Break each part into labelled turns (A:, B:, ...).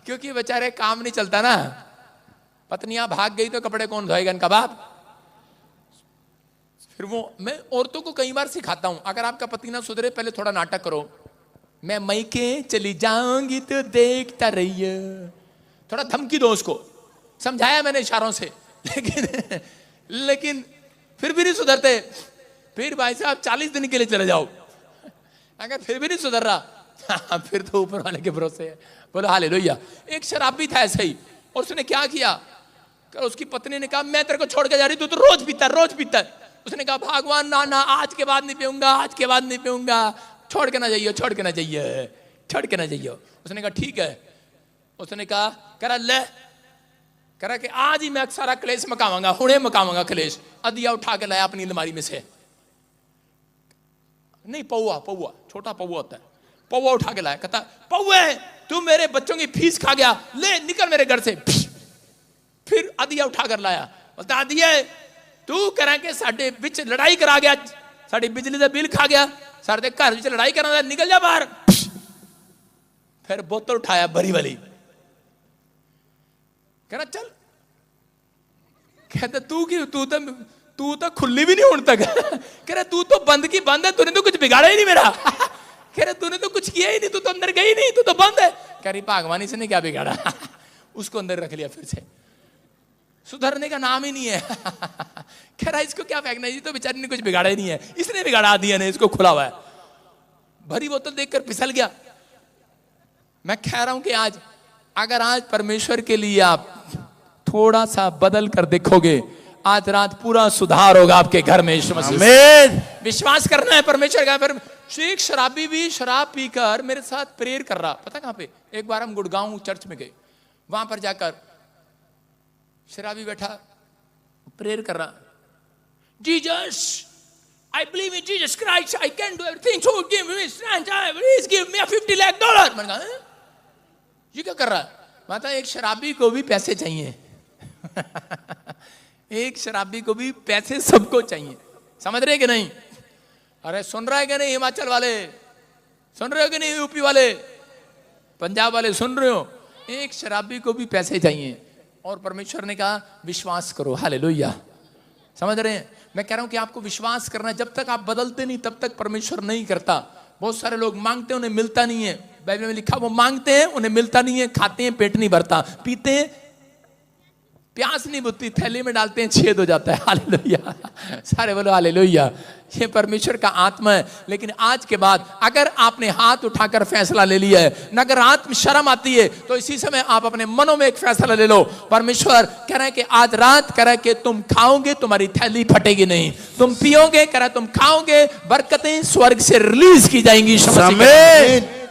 A: क्योंकि बेचारे काम नहीं चलता ना, पत्नियां भाग गई तो कपड़े कौन धोएगा इनका बाप। फिर वो मैं औरतों को कई बार सिखाता हूं, अगर आपका पति ना सुधरे पहले थोड़ा नाटक करो, मैं मैके चली जाऊंगी तो देखता रहिए, थोड़ा धमकी दो उसको। समझाया मैंने इशारों से, लेकिन फिर भी नहीं सुधरते। फिर भाई साहब 40 दिन के लिए चले जाओ, अगर फिर भी नहीं सुधर रहा फिर तो ऊपर वाले के भरोसे है। बोलो हालेलुया। एक शराबी था ऐसे ही, और उसने क्या किया, उसकी पत्नी ने कहा मैं तेरे को छोड़ के जा रही, तू तो रोज पीता है। उसने कहा भगवान ना ना, आज के बाद नहीं पीऊंगा, आज के बाद नहीं पीऊंगा, छोड़ के ना जाइए, छोड़ के ना जाइए, छोड़ के ना जाइए। उसने कहा ठीक है। उसने कहा करा ले, करा कि आज ही मैं सारा क्लेश मकावांगा, हुणे मकावांगा क्लेश। अदिया उठा के लाया अपनी अलमारी में से, नहीं पौआ, छोटा पौआ होता है, पौआ उठा के लाया। कहता पौए तू मेरे बच्चों की फीस खा गया, ले निकल मेरे घर से। फिर अदिया उठा कर लाया, बोलता अदिया तू करा के साडे विच लड़ाई करा गया, साडी बिजली का बिल खा गया, साडे घर विच लड़ाई करा, निकल जा बाहर। फिर बोतल उठाया बरी वाली, कहना चल। कहता तू तो खुली भी नहीं होने तक। कह रहा तू तो बंद की बंद है, तूने तो कुछ बिगाड़ा ही नहीं मेरा। कह रहा तूने तो कुछ किया ही नहीं, तू तो अंदर गई नहीं, तू तो बंद है। कह रही भगवान से ने क्या बिगाड़ा, उसको अंदर रख लिया, फिर से सुधरने का नाम ही नहीं है। कह रहा इसको क्या फेंकना, ये तो बेचारी ने कुछ बिगाड़ा ही नहीं है, इसने बिगाड़ा दिया ने, इसको खुला हुआ है। भरी बोतल देखकर फिसल गया। मैं कह रहा हूं कि अगर आज परमेश्वर के लिए आप थोड़ा सा बदल कर देखोगे, आज रात पूरा सुधार होगा आपके घर में। आमीन। विश्वास करना है परमेश्वर का। फिर एक शराबी भी शराब पीकर मेरे साथ प्रेयर कर रहा, पता कहां पे, एक बार हम गुड़गांव चर्च में गए, वहां पर जाकर शराबी बैठा प्रेयर कर रहा, Jesus I believe in Jesus Christ, I can do everything, so give me strength, please give me $50 lakh। मैंने कहा ये क्या कर रहा है? माता एक शराबी को भी पैसे चाहिए। एक शराबी को भी पैसे सबको चाहिए, समझ रहे कि नहीं? अरे सुन रहा है कि नहीं? हिमाचल वाले सुन रहे हो कि नहीं? यूपी वाले, पंजाब वाले सुन रहे हो? एक शराबी को भी पैसे चाहिए, और परमेश्वर ने कहा विश्वास करो। हालेलुया। समझ रहे हैं? मैं कह रहा हूं कि आपको विश्वास करना है। जब तक आप बदलते नहीं तब तक परमेश्वर नहीं करता। बहुत सारे लोग मांगते हैं, उन्हें मिलता नहीं है। बाइबल में लिखा वो मांगते हैं, उन्हें मिलता नहीं है, खाते हैं पेट नहीं भरता, पीते हैं प्यास नहीं बुझती, थैली में डालते हैं छेद हो जाता है। हालेलुया। सारे बोलो हालेलुया। ये परमेश्वर का आत्मा है। लेकिन आज के बाद अगर आपने हाथ उठाकर फैसला ले लिया है, न अगर आत्म शर्म आती है, तो इसी समय आप अपने मनों में एक फैसला ले लो। परमेश्वर कह रहा है कि आज रात कह रहा है कि तुम खाओगे, तुम्हारी थैली फटेगी नहीं, तुम पियोगे, कह रहा है तुम खाओगे, बरकतें स्वर्ग से रिलीज की जाएंगी।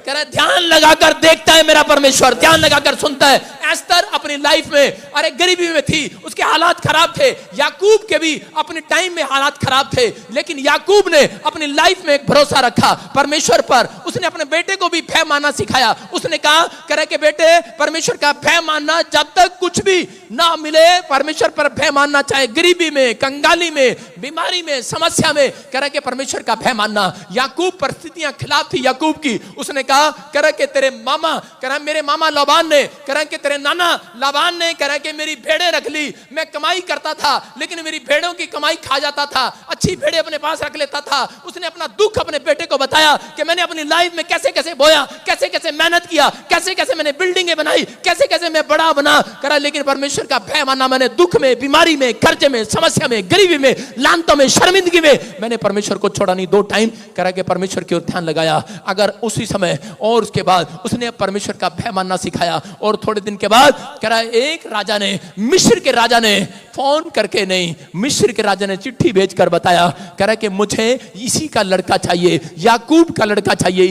A: कह रहा है ध्यान लगाकर देखता है मेरा परमेश्वर, ध्यान लगाकर सुनता है। एस्तर अपनी लाइफ में अरे गरीबी में थी, उसके हालात खराब थे। याकूब के भी अपने टाइम में हालात खराब थे, लेकिन याकूब ने अपनी लाइफ में एक भरोसा रखा परमेश्वर पर। उसने अपने बेटे को भी भय मानना सिखाया। उसने कहा कह रहा कि बेटे परमेश्वर का भय मानना, जब तक कुछ भी ना मिले परमेश्वर पर भय मानना, चाहे गरीबी में, कंगाली में, बीमारी में, समस्या में, कह रहा कि परमेश्वर का भय मानना। याकूब परिस्थितियां खिलाफ थी याकूब की। उसने कहा कह रहा कि तेरे मामा, कह रहा मेरे मामा लाबान ने, कह रहा कि तेरे नाना लाबान ने, कह रहा कि मेरी भेड़ें रख ली, मैं कमाई करता था लेकिन मेरी भेड़ों की कमाई खा जाता था, अच्छी भेड़ें अपने पास रख लेता था। उसने अपना दुख अपने बेटे को बताया कि मैंने अपनी लाइफ में कैसे कैसे बोया, कैसे कैसे मेहनत किया, कैसे कैसे मैंने बिल्डिंगें बनाई, कैसे कैसे मैं बड़ा बना, कह रहा लेकिन परमेश्वर का भय मानना मैंने दुख में, बीमारी में, कर्जे में, समस्या में, गरीबी में, लानतों में, शर्मिंदगी में मैंने परमेश्वर को छोड़ा नहीं। 2 टाइम कह रहा कि परमेश्वर की ओर ध्यान लगाया। अगर उसी समय और उसके बाद उसने परमेश्वर का भय मानना सिखाया। और थोड़े दिन के बाद कह रहा है एक राजा ने, मिस्र के राजा ने फोन करके नहीं, मिस्र के राजा ने चिट्ठी भेजकर बताया, कह रहा है कि मुझे इसी का लड़का चाहिए, याकूब का लड़का चाहिए,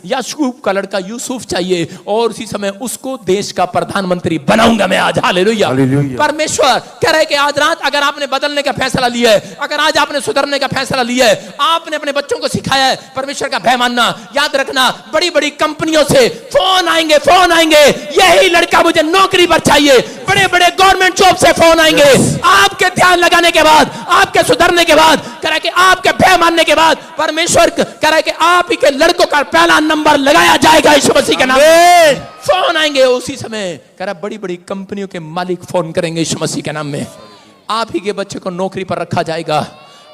A: याकूब का लड़का यूसुफ चाहिए, और उसी समय उसको देश का प्रधानमंत्री बनाऊंगा मैं आज। हालेलुया। परमेश्वर कह रहा है कि आज रात अगर आपने बदलने का फैसला लिया है, अगर आज आपने सुधरने का फैसला लिया है, आपने अपने बच्चों को सिखाया है परमेश्वर का भय मानना, याद रखना बड़ी बड़ी बड़ी कंपनियों से फोन आएंगे, यही लड़का मुझे नौकरी पर चाहिए। बड़े बड़े गवर्नमेंट जॉब से फोन आएंगे। आपके ध्यान लगाने के बाद, आपके सुधरने के बाद, कह रहा है कि आपके भय मानने के बाद परमेश्वर कह रहा है कि आप ही के लड़कों का पहला नंबर लगाया जाएगा यीशु मसीह के नाम में। फोन आएंगे उसी समय, कह रहा बड़ी बड़ी कंपनियों के मालिक फोन करेंगे यीशु मसीह के नाम में। आप ही के बच्चे को नौकरी पर रखा जाएगा,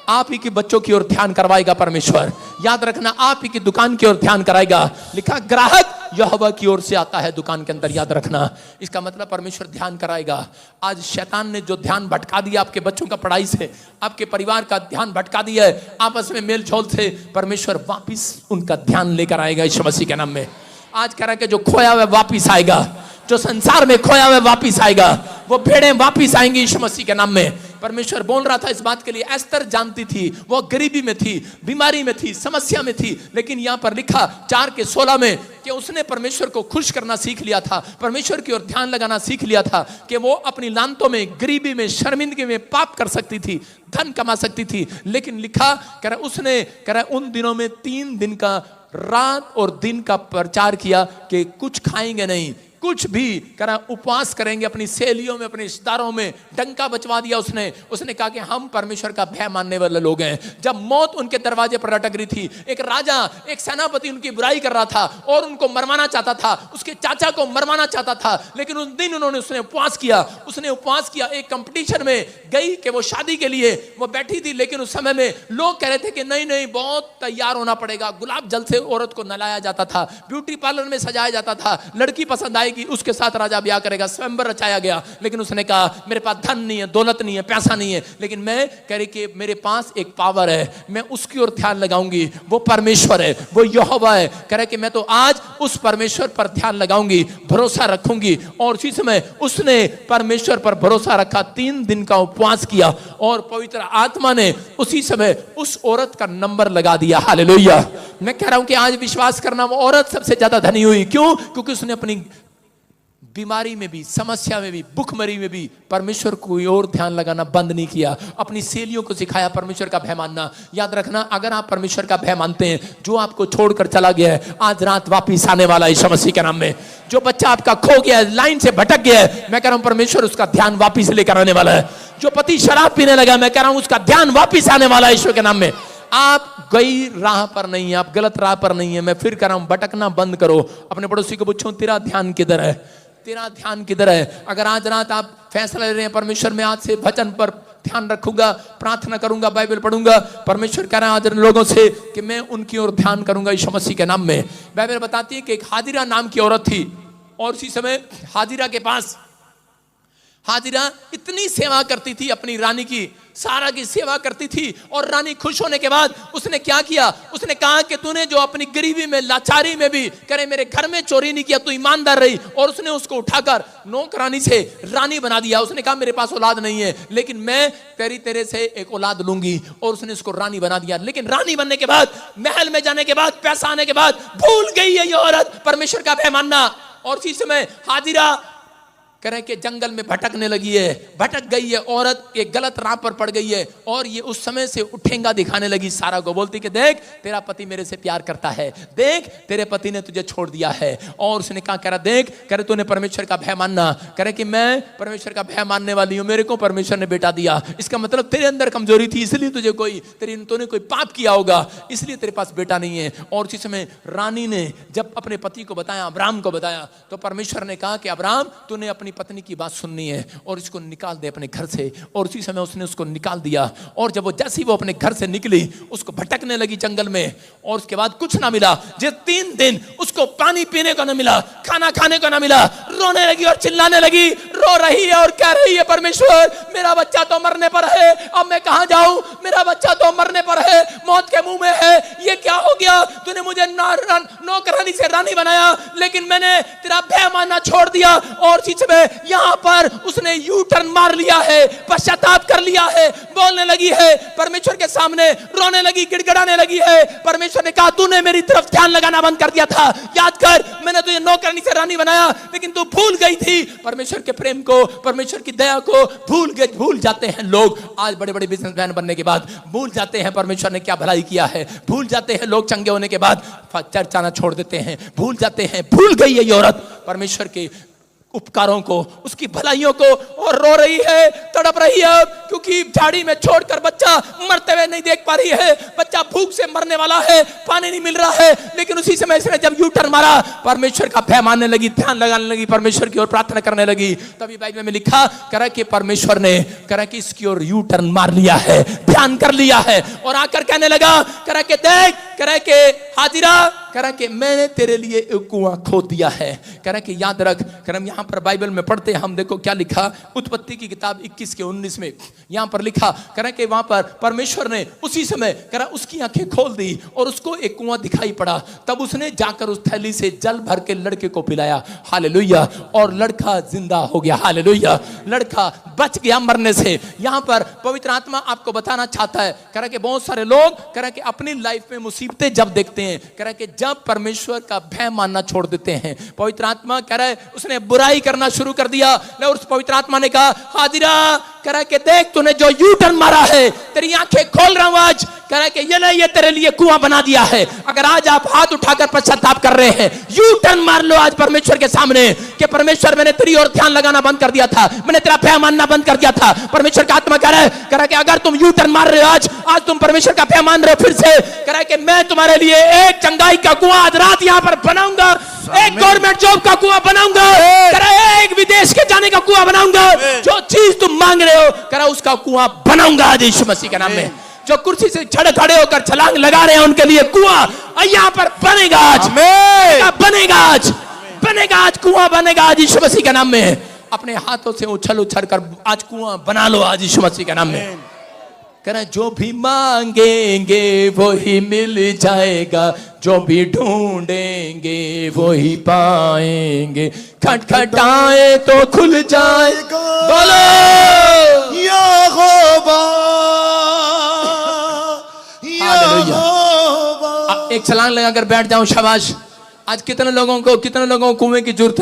A: आप ही के बच्चों की ओर ध्यान करवाएगा परमेश्वर। याद रखना, आप ही की दुकान की ओर ध्यान कराएगा। लिखा ग्राहक यहोवा की ओर से आता है दुकान के अंदर, याद रखना। इसका मतलब परमेश्वर ध्यान कराएगा। आज शैतान ने जो ध्यान भटका दिया आपके बच्चों का पढ़ाई से, आपके परिवार का ध्यान भटका दिया है आपस में मेल झोल से, परमेश्वर वापिस उनका ध्यान लेकर आएगा यीशु मसीह के नाम में। आज कह रहा है कि जो खोया हुआ वापिस आएगा, जो संसार में खोया हुआ वापिस आएगा, वो भेड़ें वापिस आएंगी यीशु मसीह के नाम में। परमेश्वर बोल रहा था इस बात के लिए। एस्तर जानती थी, वो गरीबी में थी, बीमारी में थी, समस्या में थी, लेकिन यहां पर लिखा 4:16 में कि उसने परमेश्वर को खुश करना सीख लिया था, परमेश्वर की ओर ध्यान लगाना सीख लिया था कि वो अपनी लानतों में, गरीबी में, शर्मिंदगी में पाप कर सकती थी, धन कमा सकती थी। लेकिन लिखा कह रहा उसने कह रहा उन दिनों में 3 दिन का रात और दिन का प्रचार किया कि कुछ खाएंगे नहीं, कुछ भी करा उपवास करेंगे। अपनी सहेलियों में, अपने रिश्तेदारों में डंका बचवा दिया उसने कहा कि हम परमेश्वर का भय मानने वाले लोग हैं। जब मौत उनके दरवाजे पर लटक रही थी, एक राजा, एक सेनापति उनकी बुराई कर रहा था और उनको मरवाना चाहता था, उसके चाचा को मरवाना चाहता था, लेकिन उस दिन उसने उपवास किया। एक कंपटीशन में गई कि वो शादी के लिए वो बैठी थी, लेकिन उस समय में लोग कह रहे थे कि नहीं बहुत तैयार होना पड़ेगा। गुलाब जल से औरत को नहलाया जाता था, ब्यूटी पार्लर में सजाया जाता था, लड़की पसंद आएगी उसके साथ राजा ब्याह करेगा, स्वयंवर रचाया गया। लेकिन उसने कहा मेरे पास धन नहीं है, दौलत नहीं है, पैसा नहीं है, लेकिन मैं कह रही कि मेरे पास एक पावर है, मैं उसकी ओर ध्यान लगाऊंगी। वो परमेश्वर है, वो यहोवा है। कह रहे कि मैं तो आज उस परमेश्वर पर ध्यान लगाऊंगी, भरोसा रखूंगी। और उसी समय उसने परमेश्वर पर भरोसा रखा, 3 दिन का उपवास किया और पवित्र आत्मा ने उसी समय उस औरत का नंबर लगा दिया। हालेलुया। मैं कह रहा हूं कि आज विश्वास करना, वो औरत सबसे ज्यादा धनी हुई। क्यों? क्योंकि उसने अपनी बीमारी में भी, समस्या में भी, भूखमरी में भी परमेश्वर को और ध्यान लगाना बंद नहीं किया। अपनी सहेलियों को सिखाया परमेश्वर का भय मानना। याद रखना, अगर आप परमेश्वर का भय मानते हैं, जो आपको छोड़कर चला गया है आज रात वापिस आने वाला है यीशु मसीह के नाम में। जो बच्चा आपका खो गया है, लाइन से भटक गया है, मैं कह रहा हूं परमेश्वर उसका ध्यान वापिस लेकर आने वाला है। जो पति शराब पीने लगा, मैं कह रहा हूं उसका ध्यान वापिस आने वाला है यीशु के नाम में। आप गई राह पर नहीं है, आप गलत राह पर नहीं है। मैं फिर कह रहा हूं, भटकना बंद करो। अपने पड़ोसी को पूछो तेरा ध्यान किधर है, तेरा ध्यान किधर है। अगर आज रात आप फैसला ले रहे हैं परमेश्वर में आज से वचन पर ध्यान रखूंगा, प्रार्थना करूंगा, बाइबल पढ़ूंगा, परमेश्वर कह रहा है आज लोगों से कि मैं उनकी ओर ध्यान करूंगा यीशु मसीह के नाम में। बाइबल बताती है कि एक हाजिरा नाम की औरत थी और उसी समय हाजिरा के पास, हाजिरा इतनी सेवा करती थी अपनी रानी की, सारा की सेवा करती थी। और रानी खुश होने के बाद उसने क्या किया, उसने कहा कि तूने जो अपनी गरीबी में, लाचारी में भी करे मेरे घर में चोरी नहीं किया, तू ईमानदार रही। और उसने उसको उठाकर नौकरानी से रानी बना दिया। उसने कहा मेरे पास औलाद नहीं है, लेकिन मैं तेरे से एक औलाद लूंगी। और उसने उसको रानी बना दिया। लेकिन रानी बनने के बाद, महल में जाने के बाद, पैसा आने के बाद भूल गई है ये औरत परमेश्वर का भय मानना। और उसी समय हाजिरा करें कि जंगल में भटकने लगी है, भटक गई है औरत, एक गलत राह पर पड़ गई है। और ये उस समय से उठेंगा दिखाने लगी सारा को, बोलती कि देख तेरा पति मेरे से प्यार करता है, देख तेरे पति ने तुझे छोड़ दिया है। और उसने कहा, कह रहा देख, कह रहे तूने परमेश्वर का भय मानना, कह रहे कि मैं परमेश्वर का भय मानने वाली हूं, मेरे को परमेश्वर ने बेटा दिया। इसका मतलब तेरे अंदर कमजोरी थी, इसलिए तुझे तूने कोई पाप किया होगा, इसलिए तेरे पास बेटा नहीं है। और उसी समय रानी ने जब अपने पति को बताया, अब्राहम को बताया, तो परमेश्वर ने कहा कि अब्राहम तूने अपनी पत्नी की बात सुननी है और इसको निकाल दे अपने घर से। और उसी समय उसने उसको निकाल दिया। और जब जैसे ही वो अपने घर से निकली, उसको भटकने लगी जंगल में। और उसके बाद कुछ ना मिला, जो 3 दिन उसको पानी पीने को ना मिला, खाना खाने को ना मिला, रोने लगी और चिल्लाने लगी, रो रही है और कह रही है परमेश्वर मेरा बच्चा तो मरने पर है, अब मैं कहां जाऊं, मेरा बच्चा तो मरने पर है, मौत के मुंह में है, ये क्या हो गया, तूने मुझे नौकरानी से रानी बनाया, लेकिन मैंने तेरा भय मानना छोड़ दिया। और इसी समय यहां पर उसने यू टर्न मार लिया है, पश्चाताप कर लिया है, बोलने लगी है परमेश्वर के सामने, रोने लगी, गिड़गिड़ाने लगी है। परमेश्वर ने कहा तूने मेरी तरफ ध्यान लगाना बंद कर दिया था, याद कर मैंने तुझे नौकरानी से रानी बनाया, लेकिन तू भूल गई थी परमेश्वर के प्रेम प्रेम को, परमेश्वर की दया को भूल जाते हैं लोग। आज बड़े बड़े बिजनेसमैन बनने के बाद भूल जाते हैं परमेश्वर ने क्या भलाई किया है। भूल जाते हैं लोग चंगे होने के बाद चर्च आना छोड़ देते हैं। भूल जाते हैं, भूल गई है ये औरत परमेश्वर के उपकारों को, उसकी भलाइयों को, और रो रही है, तड़प रही है, क्योंकि झाड़ी में छोड़कर बच्चा मरते हुए नहीं देख पा रही है। बच्चा भूख से मरने वाला है, पानी नहीं मिल रहा है। लेकिन उसी समय इसने जब यू टर्न मारा, परमेश्वर का भय मानने लगी, ध्यान लगाने लगी, परमेश्वर की ओर प्रार्थना करने लगी। तभी बाइबल में लिखा करा कि परमेश्वर ने करा कि इसकी ओर यू टर्न मार लिया है, ध्यान कर लिया है, और आकर कहने लगा करा के देख, करा के हाजिरा, करा कि मैंने तेरे लिए एक कुआं खोद दिया है। करा कि याद रख, कर हम यहाँ पर बाइबल में पढ़ते हैं, हम देखो क्या लिखा, उत्पत्ति की किताब 21 के 19 में यहाँ पर लिखा करा कि वहां पर परमेश्वर ने उसी समय करा उसकी आंखें खोल दी और उसको एक कुआं दिखाई पड़ा। तब उसने जाकर उस थैली से जल भर के लड़के को पिलाया, हालेलुया, और लड़का जिंदा हो गया, हालेलुया, लड़का बच गया मरने से। यहाँ पर पवित्र आत्मा आपको बताना चाहता है करा कि बहुत सारे लोग करा कि अपनी लाइफ में मुसीबतें जब देखते हैं, करा कि जब परमेश्वर का भय मानना छोड़ देते हैं, पवित्र आत्मा कह रहा है उसने बुराई करना शुरू कर दिया। और उस पवित्र आत्मा ने कहा हाजिरा, कह रहा कि देख तूने जो यू टर्न मारा है, तेरी आंखें खोल रहा हूं आज, कह रहा कि ये नहीं, ये तेरे लिए कुआं बना दिया है। अगर आज आप हाथ उठाकर पश्चाताप कर रहे हैं, यू टर्न मार लो आज परमेश्वर के सामने कि परमेश्वर मैंने तेरी ओर ध्यान लगाना बंद कर दिया था, मैंने तेरा भय मानना बंद कर दिया था। परमेश्वर का आत्मा कह रहा है कि अगर तुम यू टर्न मार रहे हो आज तुम परमेश्वर का भय मान रहे हो फिर से, कह रहा है कि मैं तुम्हारे लिए एक चंगाई का कुआं आज रात यहां पर बनाऊंगा, एक गवर्नमेंट जॉब का कुआं बनाऊंगा, एक विदेश के जाने का कुआं बनाऊंगा, जो चीज तुम मांग रहे हो करा उसका कुआं बनाऊंगा आज यीशु मसीह के नाम में। जो कुर्सी से खड़े होकर छलांग लगा रहे हैं उनके लिए कुआं यहाँ पर बनेगा आज, बनेगा आज, बनेगा आज, कुआं बनेगा आज यीशु मसीह के नाम में। अपने हाथों से उछल कर आज कुआं बना लो आज यीशु मसीह के नाम में। करा जो भी मांगेंगे वो ही मिल जाएगा, जो भी ढूंढेंगे वो ही पाएंगे, खटखटाए तो खुल जाएगा, बोलो यहोवा, यहोवा। एक छलांग लगाकर बैठ जाऊं, शाबाश। आज कितने लोगों को कुएं की जरूरत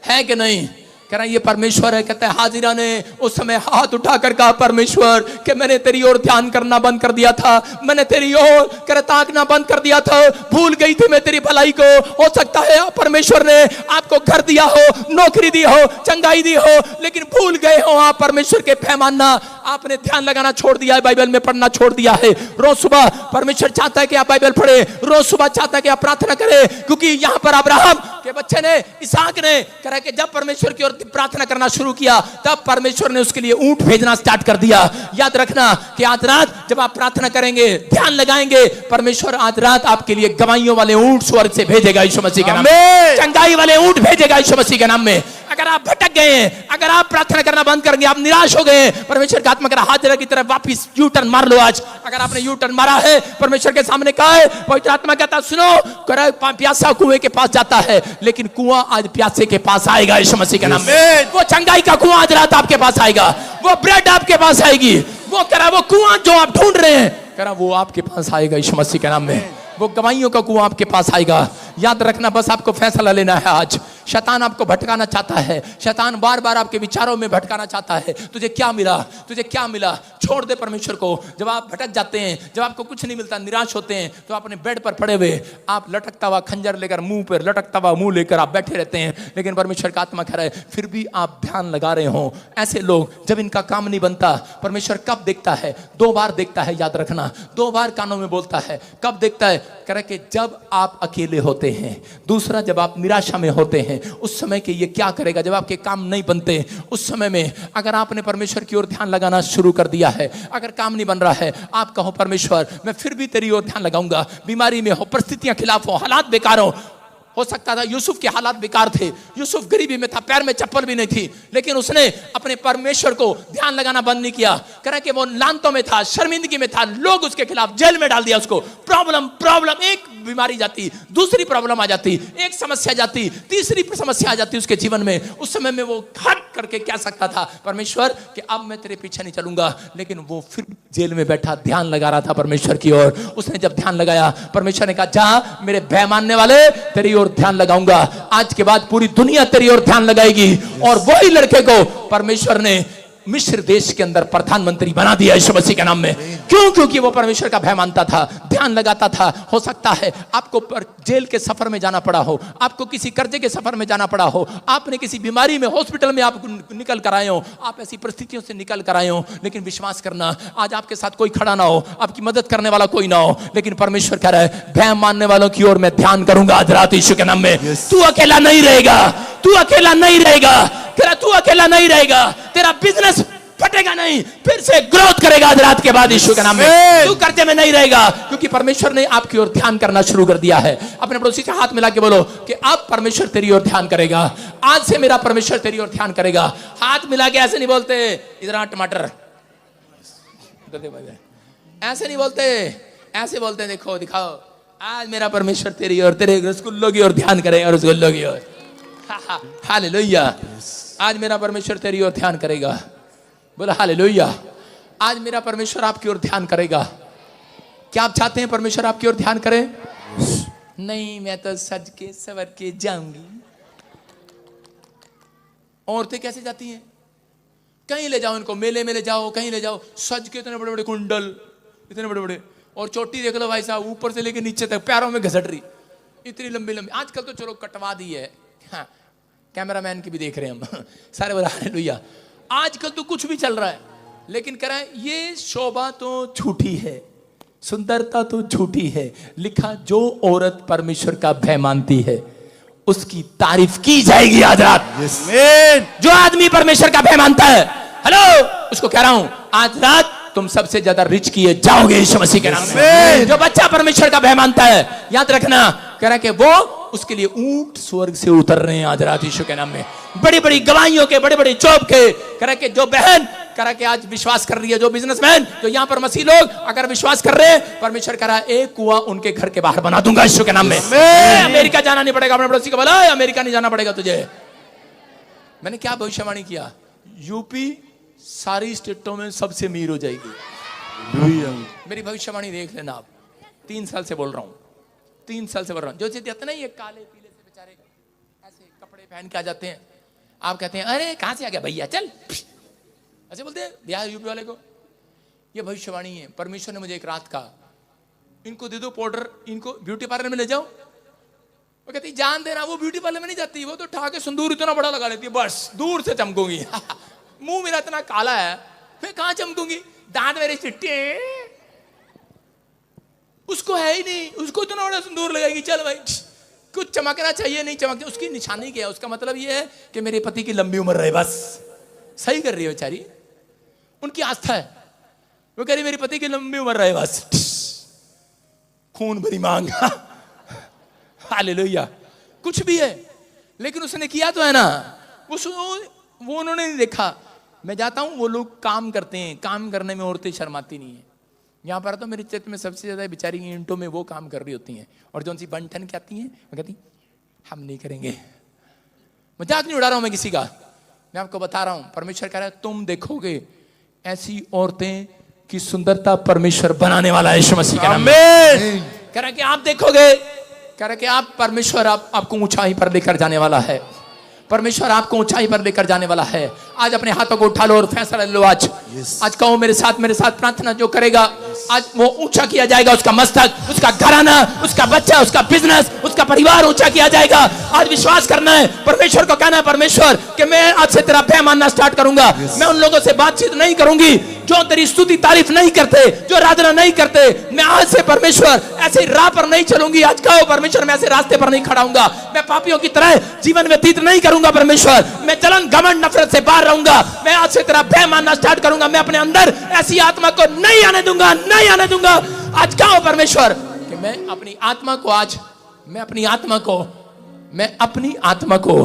A: है कि नहीं? कह रहा ये परमेश्वर है, कहता है हाजिरा ने उस समय हाथ उठाकर कहा परमेश्वर कि मैंने तेरी ओर ध्यान करना बंद कर दिया था, मैंने तेरी ओर कर ताकना बंद कर दिया था, भूल गई थी मैं तेरी भलाई को। हो सकता है परमेश्वर ने आपको घर दिया हो, नौकरी दी हो, चंगाई दी हो, लेकिन भूल गए हो आप परमेश्वर के भय मानना, आपने ध्यान लगाना छोड़ दिया है, बाइबल में पढ़ना छोड़ दिया है। रोज सुबह परमेश्वर चाहता है कि आप बाइबल पढ़े, रोज सुबह चाहता है कि आप प्रार्थना करें, क्योंकि यहाँ पर अब्राहम के बच्चे ने, इसहाक ने कहा कि जब परमेश्वर की ओर प्रार्थना करना शुरू किया तब परमेश्वर ने उसके लिए ऊंट भेजना स्टार्ट कर दिया। याद रखना कि आज रात जब आप प्रार्थना करेंगे, ध्यान लगाएंगे, परमेश्वर आज रात आपके लिए गवाहियों वाले ऊंट स्वर्ग से भेजेगा यीशु मसीह के नाम में, चंगाई वाले ऊंट भेजेगा यीशु मसीह के नाम में। अगर आप भटक गए हैं, अगर आप प्रार्थना करना बंद कर गए, आप निराश हो गए, परमेश्वर का आत्मा कह रहा हाजिरा की तरफ वापस यू टर्न मार लो आज। अगर आपने यू टर्न मारा है, परमेश्वर के सामने कहा है, पवित्र आत्मा कहता सुनो, प्यासा कुएं के पास जाता है, लेकिन कुआं आज प्यासे के पास आएगा यीशु मसीह के नाम में। वो चंगाई का कुआं आज रात आपके पास आएगा, वो ब्रेड आपके पास आएगी, वो कह रहा वो कुआं जो आप ढूंढ रहे हैं, कह रहा वो आपके पास आएगा यीशु मसीह के नाम में। वो गवाहियों का कुआं आपके पास आएगा। याद रखना, बस आपको फैसला लेना है आज। शैतान आपको भटकाना चाहता है, शैतान बार बार आपके विचारों में भटकाना चाहता है। तुझे क्या मिला, तुझे क्या मिला, छोड़ दे परमेश्वर को। जब आप भटक जाते हैं, जब आपको कुछ नहीं मिलता, निराश होते हैं, तो अपने बेड पर पड़े हुए आप लटकता हुआ खंजर लेकर मुंह पर, लटकता हुआ मुंह लेकर आप बैठे रहते हैं, लेकिन परमेश्वर का आत्मा कह रहा है फिर भी आप ध्यान लगा रहे हो। ऐसे लोग जब इनका काम नहीं बनता, परमेश्वर कब देखता है? 2 बार देखता है, याद रखना, 2 बार कानों में बोलता है। कब देखता है? कह रहा कि जब आप अकेले होते हैं, दूसरा जब आप निराशा में होते हैं, उस समय के ये क्या करेगा? जब आपके काम नहीं बनते, उस समय में अगर आपने परमेश्वर की ओर ध्यान लगाना शुरू कर दिया है, अगर काम नहीं बन रहा है, आप कहो परमेश्वर मैं फिर भी तेरी ओर ध्यान लगाऊंगा। बीमारी में हो, परिस्थितियां खिलाफ हो, हालात बेकार हो सकता था यूसुफ के हालात बेकार थे, यूसुफ गरीबी में था, पैर में चप्पल भी नहीं थी, लेकिन उसने अपने परमेश्वर को ध्यान लगाना बंद नहीं किया। कह कि वो लानतों में था, शर्मिंदगी में था, लोग उसके खिलाफ जेल में डाल दिया उसको। प्रॉब्लम एक बीमारी जाती, दूसरी प्रॉब्लम आ जाती, एक समस्या जाती, तीसरी समस्या आ जाती उसके जीवन में। उस समय में वो हट करके क्या सकता था, परमेश्वर कि अब मैं तेरे पीछे नहीं चलूंगा। लेकिन वो फिर जेल में बैठा ध्यान लगा रहा था परमेश्वर की ओर। उसने जब ध्यान लगाया, परमेश्वर ने कहा जा मेरे भय मानने वाले, तेरी ओर ध्यान लगाऊंगा। आज के बाद पूरी दुनिया तेरी ओर ध्यान लगाएगी। और वही लड़के को परमेश्वर ने मिस्र देश के अंदर प्रधानमंत्री बना दिया यीशु मसीह के नाम में। क्यों? क्योंकि वो परमेश्वर का भय मानता था, ध्यान लगाता था। हो सकता है आपको जेल के सफर में जाना पड़ा हो, आपको किसी कर्जे के सफर में जाना पड़ा हो, आपने किसी बीमारी में हॉस्पिटल में आप निकल कर आए हो, आप ऐसी परिस्थितियों से निकल कर आए हो। लेकिन विश्वास करना, आज आपके साथ कोई खड़ा ना हो, आपकी मदद करने वाला कोई ना हो, लेकिन परमेश्वर कह रहा है भय मानने वालों की ओर मैं ध्यान करूंगा आज रात यीशु के नाम में। तू अकेला नहीं रहेगा, तू अकेला नहीं रहेगा, तू अकेला नहीं रहेगा। तेरा बिजनेस फटेगा नहीं, फिर से ग्रोथ करेगा आज रात के बाद यीशु के नाम में। तू कर्जे में नहीं रहेगा, क्योंकि परमेश्वर ने आपकी ओर ध्यान करना शुरू कर दिया है। अपने पड़ोसी से हाथ मिला के बोलो कि अब परमेश्वर तेरी ओर ध्यान करेगा, आज से मेरा परमेश्वर तेरी ओर ध्यान करेगा। हाथ मिला के ऐसे नहीं बोलते इधर आ टमाटर, ऐसे नहीं बोलते, ऐसे बोलते देखो दिखाओ आज मेरा परमेश्वर तेरी ओर, तेरे रसगुल्लों की ओर ध्यान करेगा, रसगुल्लों की ओर। हालेलुया, आज मेरा परमेश्वर तेरी ओर ध्यान करेगा। बोला हालेलुया, आज मेरा परमेश्वर आपकी ओर ध्यान करेगा। क्या आप चाहते हैं परमेश्वर आपकी ओर ध्यान करे? नहीं, मैं तो सज के सवर के जाऊंगी। औरतें कैसे जाती हैं? कहीं ले जाओ इनको, मेले में ले जाओ, कहीं ले जाओ, सज के इतने बड़े बड़े कुंडल, इतने बड़े बड़े, और चोटी देख लो भाई साहब, ऊपर से लेके नीचे तक पैरों में घसट रही, इतनी लंबी लंबी। आजकल तो चलो कटवा दी है, हाँ, कैमरामैन की भी देख रहे हैं हम सारे बोला हालेलुया। आजकल तो कुछ भी चल रहा है, लेकिन कह रहा है ये शोभा तो झूठी है, सुंदरता तो झूठी है। लिखा जो औरत परमेश्वर का भय मानती है उसकी तारीफ की जाएगी आज रात। जो आदमी परमेश्वर का भय मानता है, हेलो, उसको कह रहा हूं आज रात तुम सबसे ज्यादा रिच किए जाओगे यीशु मसीह के नाम में। जो बच्चा परमेश्वर का भय मानता है, याद रखना, कह रहा है कि वो उसके लिए ऊंट स्वर्ग से उतर रहे हैं आज रात यीशु के नाम में। बड़ी बड़ी गवाहियों के, बड़े बड़े जॉब के, कह रहा है कि जो बहन कह रहा है कि आज विश्वास कर रही है, जो बिजनेसमैन, जो यहाँ पर मसीह लोग अगर विश्वास कर रहे हैं, परमेश्वर कह रहा है एक कुआं उनके घर के बाहर बना दूंगा यीशु के नाम में। अमेरिका जाना नहीं पड़ेगा। अपने पड़ोसी को बोला अमेरिका नहीं जाना पड़ेगा तुझे। मैंने क्या भविष्यवाणी किया? यूपी सारी स्टेटों में सबसे अमीर हो जाएगी। मेरी भविष्यवाणी देख लेना आप। 3 साल से बोल रहा हूं, 3 साल से बोल रहा हूं। जो जितने नहीं ये काले पीले से बेचारे ऐसे कपड़े पहन के आ जाते हैं, आप कहते हैं अरे कहां से आ गया भैया, चल, ऐसे बोलते हैं बिहार यूपी वाले को। ये भविष्यवाणी है। परमेश्वर ने मुझे एक रात कहा, इनको दे दो पाउडर, इनको ब्यूटी पार्लर में ले जाओ। वो कहती जान देना, वो ब्यूटी पार्लर में नहीं जाती, वो तो ठा के सिंदूर इतना बड़ा लगा लेती है, बस दूर से चमकूंगी। मुंह मेरा इतना काला है, मैं कहां चमकूंगी? दांत मेरे चिट्टे, उसको है ही नहीं, उसको इतना बड़ा सिंदूर लगाएगी। चल भाई, कुछ चमकना चाहिए, नहीं चमकती। उसकी निशानी क्या है? उसका मतलब ये है कि मेरे पति की लंबी उम्र रहे, बस। सही कर रही है बेचारी, उनकी आस्था है। वो कह रही मेरे पति की लंबी उम्र रहे, बस। खून भरी मांग, हालेलुया। कुछ भी है, लेकिन उसने किया तो है ना। वो उन्होंने नहीं देखा। मैं जाता हूं, वो लोग काम करते हैं, काम करने में औरतें शर्माती नहीं है। यहाँ पर तो मेरे क्षेत्र में सबसे ज्यादा बेचारी ईंटों में वो काम कर रही होती हैं, और जो उनसी बंठन क्या आती हैं, वो कहती हम नहीं करेंगे। मजाक नहीं उड़ा रहा हूं मैं किसी का, मैं आपको बता रहा हूं। परमेश्वर कह रहा है तुम देखोगे ऐसी औरतें की सुंदरता परमेश्वर बनाने वाला है यीशु मसीह के नाम में। कह रहा है कि आप देखोगे, कह रहा है कि आप परमेश्वर आपको ऊंचाई पर लेकर जाने वाला है। परमेश्वर आपको ऊंचाई पर लेकर जाने वाला है। आज अपने हाथों को उठा लो और फैसला ले लो। आज कहो मेरे साथ प्रार्थना जो करेगा, आज वो ऊंचा किया जाएगा। उसका मस्तक, उसका घराना, उसका बच्चा, उसका बिजनेस, उसका परिवार ऊंचा किया जाएगा। आज विश्वास करना है, परमेश्वर को कहना है परमेश्वर कि मैं आज से तेरा भय मानना स्टार्ट करूंगा। मैं उन लोगों से बातचीत नहीं करूंगी जो तेरी स्तुति तारीफ नहीं करते, जो आराधना नहीं करते। मैं आज से परमेश्वर ऐसे राह पर नहीं चलूंगी। आज कहो परमेश्वर मैं ऐसे रास्ते पर नहीं खड़ा हूंगा। मैं पापियों की तरह जीवन व्यतीत नहीं करूंगा परमेश्वर। मैं जलन घमंड नफरत से बाहर रहूंगा। मैं आज से तेरा भय मानना स्टार्ट करूंगा। मैं अपने अंदर ऐसी आत्मा को नहीं आने दूंगा, नहीं आने दूंगा। आज कहो परमेश्वर कि मैं अपनी आत्मा को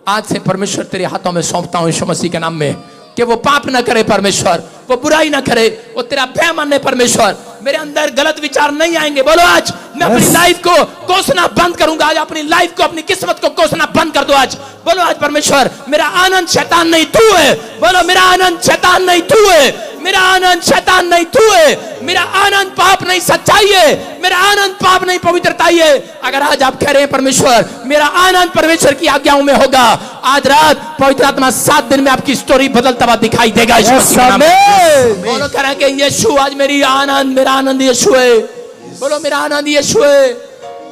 A: आज से परमेश्वर तेरे हाथों में सौंपता हूं यीशु मसीह के नाम में, कि वो पाप ना करे परमेश्वर, वो बुराई ना करे, वो तेरा भय माने परमेश्वर। मेरे अंदर गलत विचार नहीं आएंगे। बोलो आज मैं अपनी लाइफ को कोसना बंद करूंगा। आज अपनी लाइफ को, अपनी किस्मत को कोसना बंद कर दो आज। बोलो आज परमेश्वर, मेरा आनंद शैतान नहीं तू है। बोलो मेरा आनंद शैतान नहीं तू है। मेरा आनंद शैतान नहीं तू है। मेरा आनंद पाप नहीं सच्चाई है। मेरा आनंद पाप नहीं पवित्रता है। अगर आज आप कह रहे हैं परमेश्वर मेरा आनंद परमेश्वर की आज्ञाओं में होगा, आज रात पवित्र आत्मा 7 दिन में आपकी स्टोरी बदलता हुआ दिखाई देगा। बोलो कह रहे कि यीशु आज मेरी आनंद, मेरा आनंद यीशु है। बोलो मेरा आनंद यीशु है।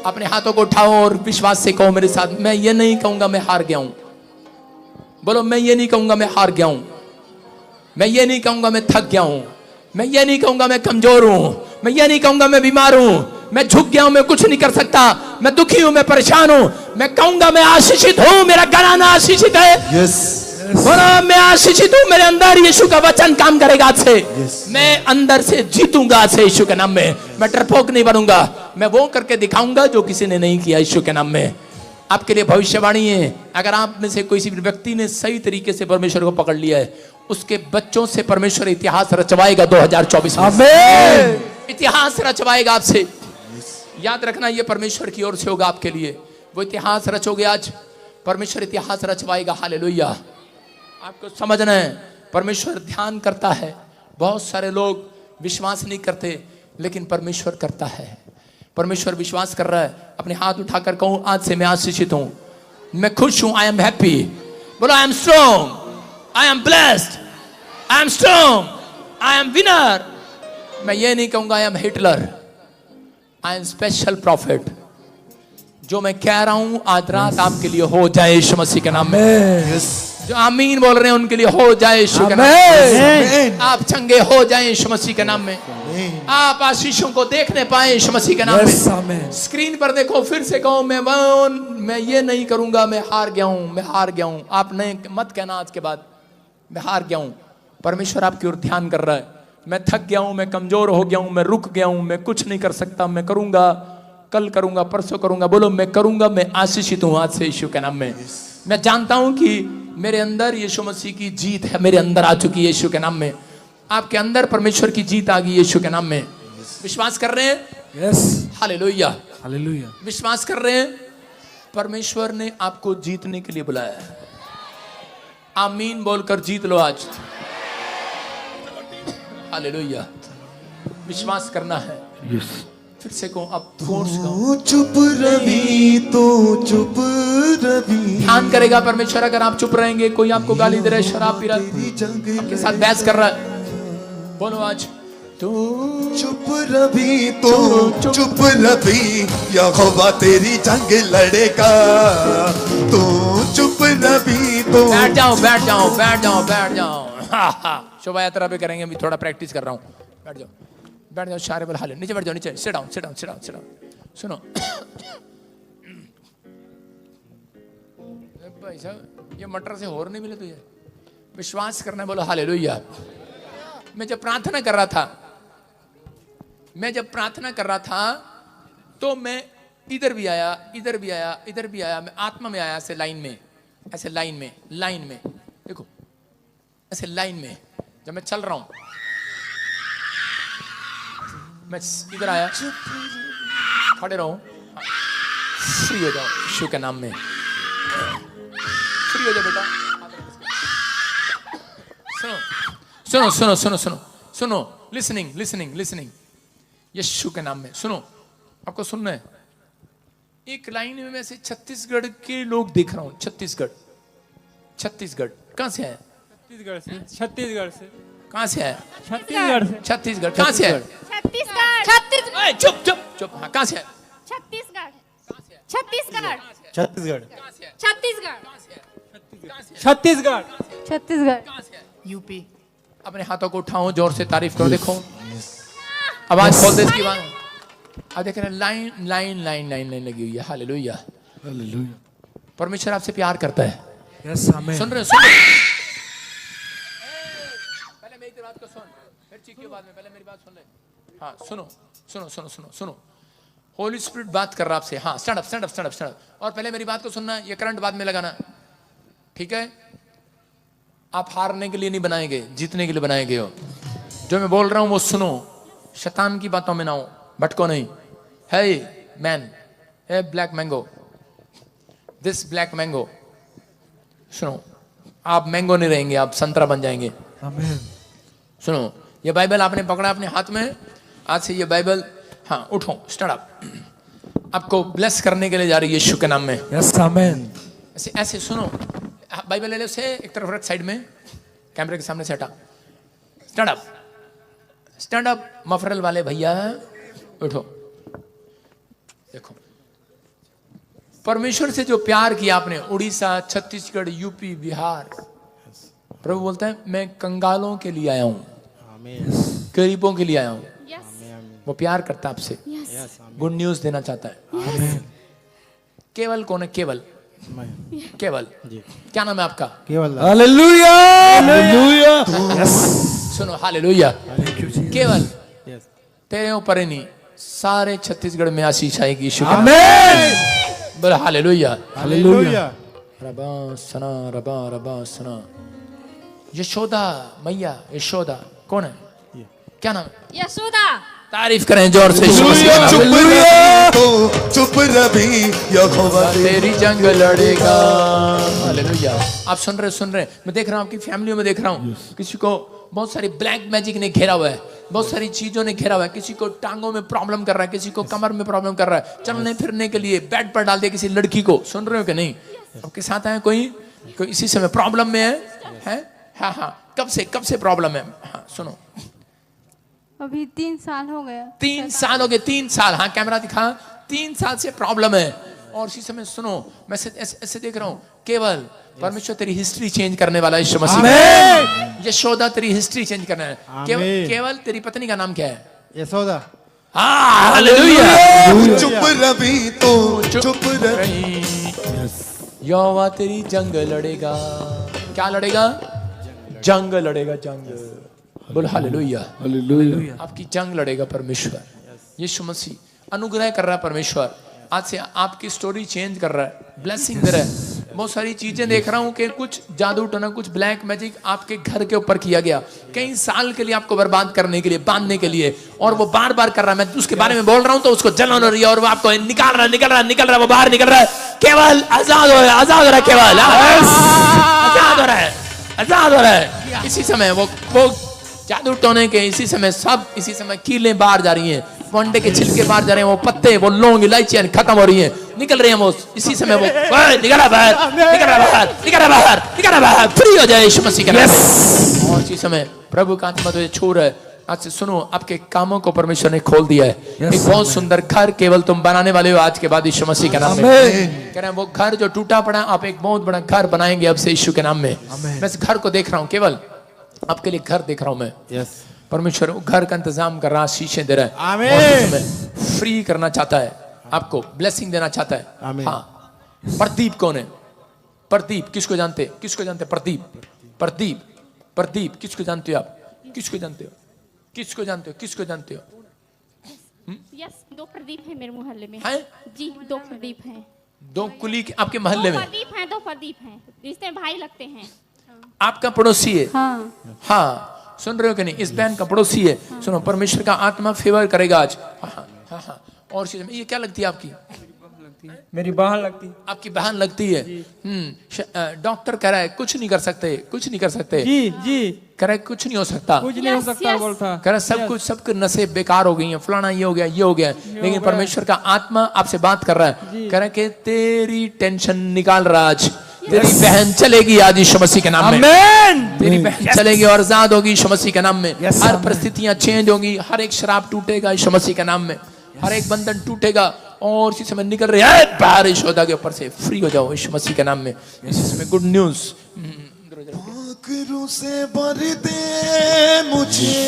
A: अपने हाथों को उठाओ और विश्वास से कहो मेरे साथ, मैं ये नहीं कहूंगा मैं हार गया हूं। बोलो मैं ये नहीं कहूंगा मैं हार गया हूं। मैं ये नहीं कहूंगा मैं थक गया हूं। मैं ये नहीं कहूंगा मैं कमजोर हूं। मैं ये नहीं कहूंगा मैं बीमार हूं। मैं झुक गया हूं, मैं कुछ नहीं कर सकता। मैं दुखी हूं, मैं परेशान हूं। मैं कहूंगा मैं आशीषित हूं, मेरा घराना आशीषित है। बोलो मैं आशीषित हूं, मेरे अंदर यीशु का वचन काम करेगा आज से। मैं अंदर से जीतूंगा आज से यीशु के नाम में। मैं डरपोक नहीं बनूंगा। मैं वो करके दिखाऊंगा जो किसी ने नहीं किया यीशु के नाम में। आपके लिए भविष्यवाणी है, अगर आप में से कोई व्यक्ति ने सही तरीके से परमेश्वर को पकड़ लिया है, उसके बच्चों से परमेश्वर इतिहास रचवाएगा 2024 में। इतिहास रचवाएगा आपसे। याद रखना ये परमेश्वर की ओर से होगा आपके लिए। वो इतिहास रचोगे आज, परमेश्वर इतिहास रचवाएगा। हालेलुया। आपको समझना है परमेश्वर ध्यान करता है। बहुत सारे लोग विश्वास नहीं करते, लेकिन परमेश्वर करता है। परमेश्वर विश्वास कर रहा है। अपने हाथ उठाकर कहूं आज से मैं आशीषित हूं, मैं खुश हूं। I am happy. बोलो I am strong, I am blessed, I am strong, I am winner. मैं ये नहीं कहूंगा I am Hitler, I am special profit. जो मैं कह रहा हूं आज रात आपके लिए हो जाए यीशु मसीह के नाम में। जो आमीन बोल रहे हैं उनके लिए हो जाए यीशु के नाम में। आप चंगे हो जाए यीशु मसीह के नाम में। आप आशीषों को देखने पाए यीशु मसीह के नाम में। स्क्रीन पर देखो, फिर से कहो मैं ये नहीं करूंगा मैं हार गया हूं, मैं हार गया हूं। आप नहीं मत कहना आज के बाद मैं हार गया हूं। परमेश्वर आपकी ओर ध्यान कर रहा है। मैं थक गया हूं, मैं कमजोर हो गया हूं, मैं रुक गया हूं, मैं कुछ नहीं कर सकता। मैं करूंगा, कल करूंगा, परसों करूंगा। बोलो मैं करूंगा, मैं आशीषित हूं आज से यीशु के नाम में। मैं जानता हूं कि मेरे अंदर यीशु मसीह की जीत है, मेरे अंदर आ चुकी है यीशु के नाम में। आपके अंदर परमेश्वर की जीत आ गई यीशु के नाम में। विश्वास कर रहे हैं? यस। Hallelujah, hallelujah. विश्वास कर रहे हैं? परमेश्वर ने आपको जीतने के लिए बुलाया है। आमीन बोलकर जीत लो आज। हालेलुया। विश्वास करना है। यस। फिर से कहो, अब
B: चुप रवि तो चुप रवि।
A: ध्यान करेगा परमेश्वर। अगर आप चुप रहेंगे, कोई आपको गाली दे रहा है, शराब पी रहा है, आपके साथ बहस कर रहा है, बोलो आज तू
B: चुप रवि तो चुप रवि, यहोवा तेरी जंग लड़ेगा। तू चुप रवि तो।
A: बैठ जाओ, बैठ जाओ, बैठ जाओ, बैठ जाओ। शोभा यात्रा पे करेंगे, अभी थोड़ा प्रैक्टिस कर रहा हूँ। बैठ जाओ, बैठ जाओ। सारे बल हाले, नीचे बैठ जाओ, नीचे। Sit down, sit down, sit down, sit down. सुनो भाई साहब, ये मटर से और नहीं मिले तुझे? विश्वास करना है, बोलो हालेलुया। मैं जब प्रार्थना कर रहा था, तो मैं इधर भी आया, इधर भी आया, इधर भी आया। मैं आत्मा में आया, ऐसे लाइन में, ऐसे लाइन में देखो, ऐसे लाइन में जब मैं चल रहा हूं, मैं इधर आया, खड़े रहो, फ्री हो जाओ यीशु के नाम में। फ्री हो जाओ बेटा। सुनो सुनो सुनो सुनो सुनो, लिसनिंग यीशु के नाम में सुनो। आपको सुनना है। एक लाइन में मैं से छत्तीसगढ़ के लोग देख रहा हूं। छत्तीसगढ़ कहां से है?
C: छत्तीसगढ़ से।
A: कहां से है?
C: छत्तीसगढ़
A: कहां से है?
D: छत्तीसगढ़।
A: चुप। हाँ, कहां से है?
D: छत्तीसगढ़।
A: यूपी। अपने हाथों को उठाओ, जोर से तारीफ करो। देखो आवाज खोल दे इसकी। अब देख रहे हैं, लाइन लगी हुई है। हालेलुया, परमेश्वर आपसे प्यार करता है। सुन रहे हो? पहले मेरी बात को सुन, फिर चीखियो बाद में। पहले मेरी बात सुन ले। हाँ, सुनो। होली स्पिरिट बात कर रहा आपसे। हाँ, स्टैंड अप। और पहले मेरी बात को सुनना। ये करंट बाद में लगाना, ठीक है? आप हारने के लिए नहीं बनाए गए, जीतने के लिए बनाए गए हो। जो मैं बोल रहा हूं वो सुनो। शैतान की बातों में ना हो, भटको नहीं। Hey man, hey black mango, this black mango. सुनो, आप मैंगो नहीं रहेंगे, आप संतरा बन जाएंगे।
B: आमीन।
A: सुनो, ये बाइबल आपने पकड़ा अपने हाथ में, आज से ये बाइबल, हाँ उठो, स्टैंड अप, आपको ब्लेस करने के लिए जा रही है यीशु के नाम में।
B: यस आमीन।
A: ऐसे ऐसे सुनो, बाइबल ले लो, से एक तरफ रख, साइड में कैमरे के सामने से हटा, stand up, stand up. Muffler वाले भैया उठो। देखो, परमेश्वर से जो प्यार किया आपने, उड़ीसा, छत्तीसगढ़, यूपी, बिहार, प्रभु बोलता है मैं कंगालों के लिए आया हूं, गरीबों के लिए आया हूं। वो प्यार करता है आपसे, गुड न्यूज देना चाहता है। केवल कौन है? केवल, केवल, क्या नाम है आपका?
B: केवल। Hallelujah, hallelujah.
A: सुनो, हालेलुया। केवल तेरे ऊपर ही नहीं, सारे छत्तीसगढ़ में आशीष आएगी यीशु के नाम में। बोले हालेलुया,
B: हालेलुया।
A: रबा सना, रबा रबा सना। यशोदा मैया, यशोदा कौन है? क्या नाम है?
D: यशोदा।
A: तारीफ करें जोर से।
B: चुप रभी यहोवा
A: तेरी जंग लड़ेगा। हालेलुया। आप सुन रहे, मैं देख रहा हूँ आपकी फैमिली में, देख रहा हूँ किसी को बहुत सारी ब्लैक मैजिक ने घेरा हुआ है, बहुत सारी चीजों ने घेरा हुआ है। किसी को टांगों में प्रॉब्लम कर रहा है, किसी को कमर में प्रॉब्लम कर रहा है, चलने फिरने के लिए बेड पर डाल दिया किसी लड़की को। सुन रहे हो कि नहीं? आपके साथ है कोई इसी समय प्रॉब्लम में है? हाँ हाँ, कब से प्रॉब्लम है? हाँ सुनो,
D: अभी 3 साल हो गया।
A: 3 साल हो गए, 3 साल। हाँ कैमरा दिखा, 3 साल से प्रॉब्लम है। और इसी समय सुनो, मैं ऐसे देख रहा हूँ, केवल परमेश्वर तेरी हिस्ट्री चेंज करने वाला है यीशु मसीह। यशोदा तेरी हिस्ट्री चेंज करना है। केवल तेरी पत्नी का नाम क्या है?
B: यशोदा।
A: हाँ हालेलुया।
B: चुप रभी तो चुप रही,
A: यहोवा तेरी जंग लड़ेगा। क्या लड़ेगा? जंग लड़ेगा, जंग। बोल हालेलुया, हालेलुया। आपकी जंग लड़ेगा परमेश्वर। यीशु मसीह अनुग्रह कर रहा है परमेश्वर, आज से आपकी स्टोरी चेंज कर रहा है, ब्लेसिंग दे रहा है। बहुत सारी चीजें देख रहा हूं कि कुछ जादू टोना, कुछ ब्लैक मैजिक आपके घर के ऊपर किया गया, कई साल के लिए आपको बर्बाद करने के लिए, बांधने के लिए, और वो बार बार कर रहा है। मैं उसके बारे में बोल रहा हूं तो उसको जलन हो रही है, और वो आपको निकाल रहा है, वो बाहर निकल रहा है। केवल आजाद हो रहा है, आजाद हो रहा है, केवल आजाद हो रहा है, आजाद हो रहा है। इसी समय वो जादू टोने के इसी समय सब, इसी समय कीलें बाहर जा रही हैं, अंडे के छिलके बाहर जा रहे हैं, वो पत्ते, वो लौंग, इलायचियां खत्म हो रही हैं, निकल रही हैं वो इसी समय। वो निकला बाहर, निकला बाहर, निकला बाहर, निकला बाहर, फ्री हो जाए यीशु मसीह के नाम में। और इसी समय प्रभु का आत्मा तुझे छू रहा है। आज से सुनो, आपके कामों को परमेश्वर ने खोल दिया है। एक बहुत सुंदर घर केवल तुम बनाने वाले हो आज के बाद यीशु मसीह के नाम में। कह रहे हैं वो घर जो टूटा पड़ा, आप एक बहुत बड़ा घर बनाएंगे अब से यीशु के नाम में। मैं इस घर को देख रहा हूँ, केवल आपके लिए घर देख रहा हूं मैं। परमेश्वर घर का इंतजाम कर रहा, शीशे दे रहा है, आमीन। फ्री करना चाहता है, आपको ब्लेसिंग देना चाहता है। आमीन। हाँ, प्रदीप कौन है? प्रदीप किसको जानते? किसको जानते? प्रदीप, प्रदीप, प्रदीप किसको जानते हो आप? किसको जानते हो? किसको जानते हो? किसको जानते हो?
D: यस, 2 प्रदीप है मेरे मोहल्ले में।
A: है
D: जी, 2 प्रदीप हैं।
A: 2 कुली आपके मोहल्ले में?
D: 2 प्रदीप हैं, रिश्ते में भाई लगते हैं।
A: आपका पड़ोसी है?
D: हाँ
A: हाँ, सुन रहे हो कि नहीं? इस बहन का पड़ोसी है। सुनो, परमेश्वर का आत्मा फेवर करेगा आज। हाँ हाँ हाँ। और चीज, ये क्या लगती है आपकी?
C: मेरी बहन लगती है।
A: आपकी बहन लगती है। डॉक्टर कह रहा है कुछ नहीं कर सकते, कुछ नहीं कर सकते।
C: जी जी,
A: कह रहा है कुछ नहीं हो सकता,
C: कुछ नहीं हो सकता बोलता।
A: कह रहा सब कुछ, सब नसें बेकार हो गई हैं, फलाना ये हो गया, ये हो गया। लेकिन परमेश्वर का आत्मा आपसे बात कर रहा है, कह रहा है कि तेरी टेंशन निकाल रहा आज। तेरी बहन चलेगी आज यीशु मसीह के नाम में। तेरी बहन चलेगी और आजाद होगी यीशु मसीह के नाम में। हर परिस्थितियां चेंज होगी, हर एक शराब टूटेगा यीशु मसीह के नाम में, हर एक बंधन टूटेगा। और इसी समय निकल रही है बाहर यशोदा के ऊपर से, फ्री हो जाओ यीशु मसीह के नाम में। इसी समय गुड न्यूज।
B: आंखों से भर दे मुझे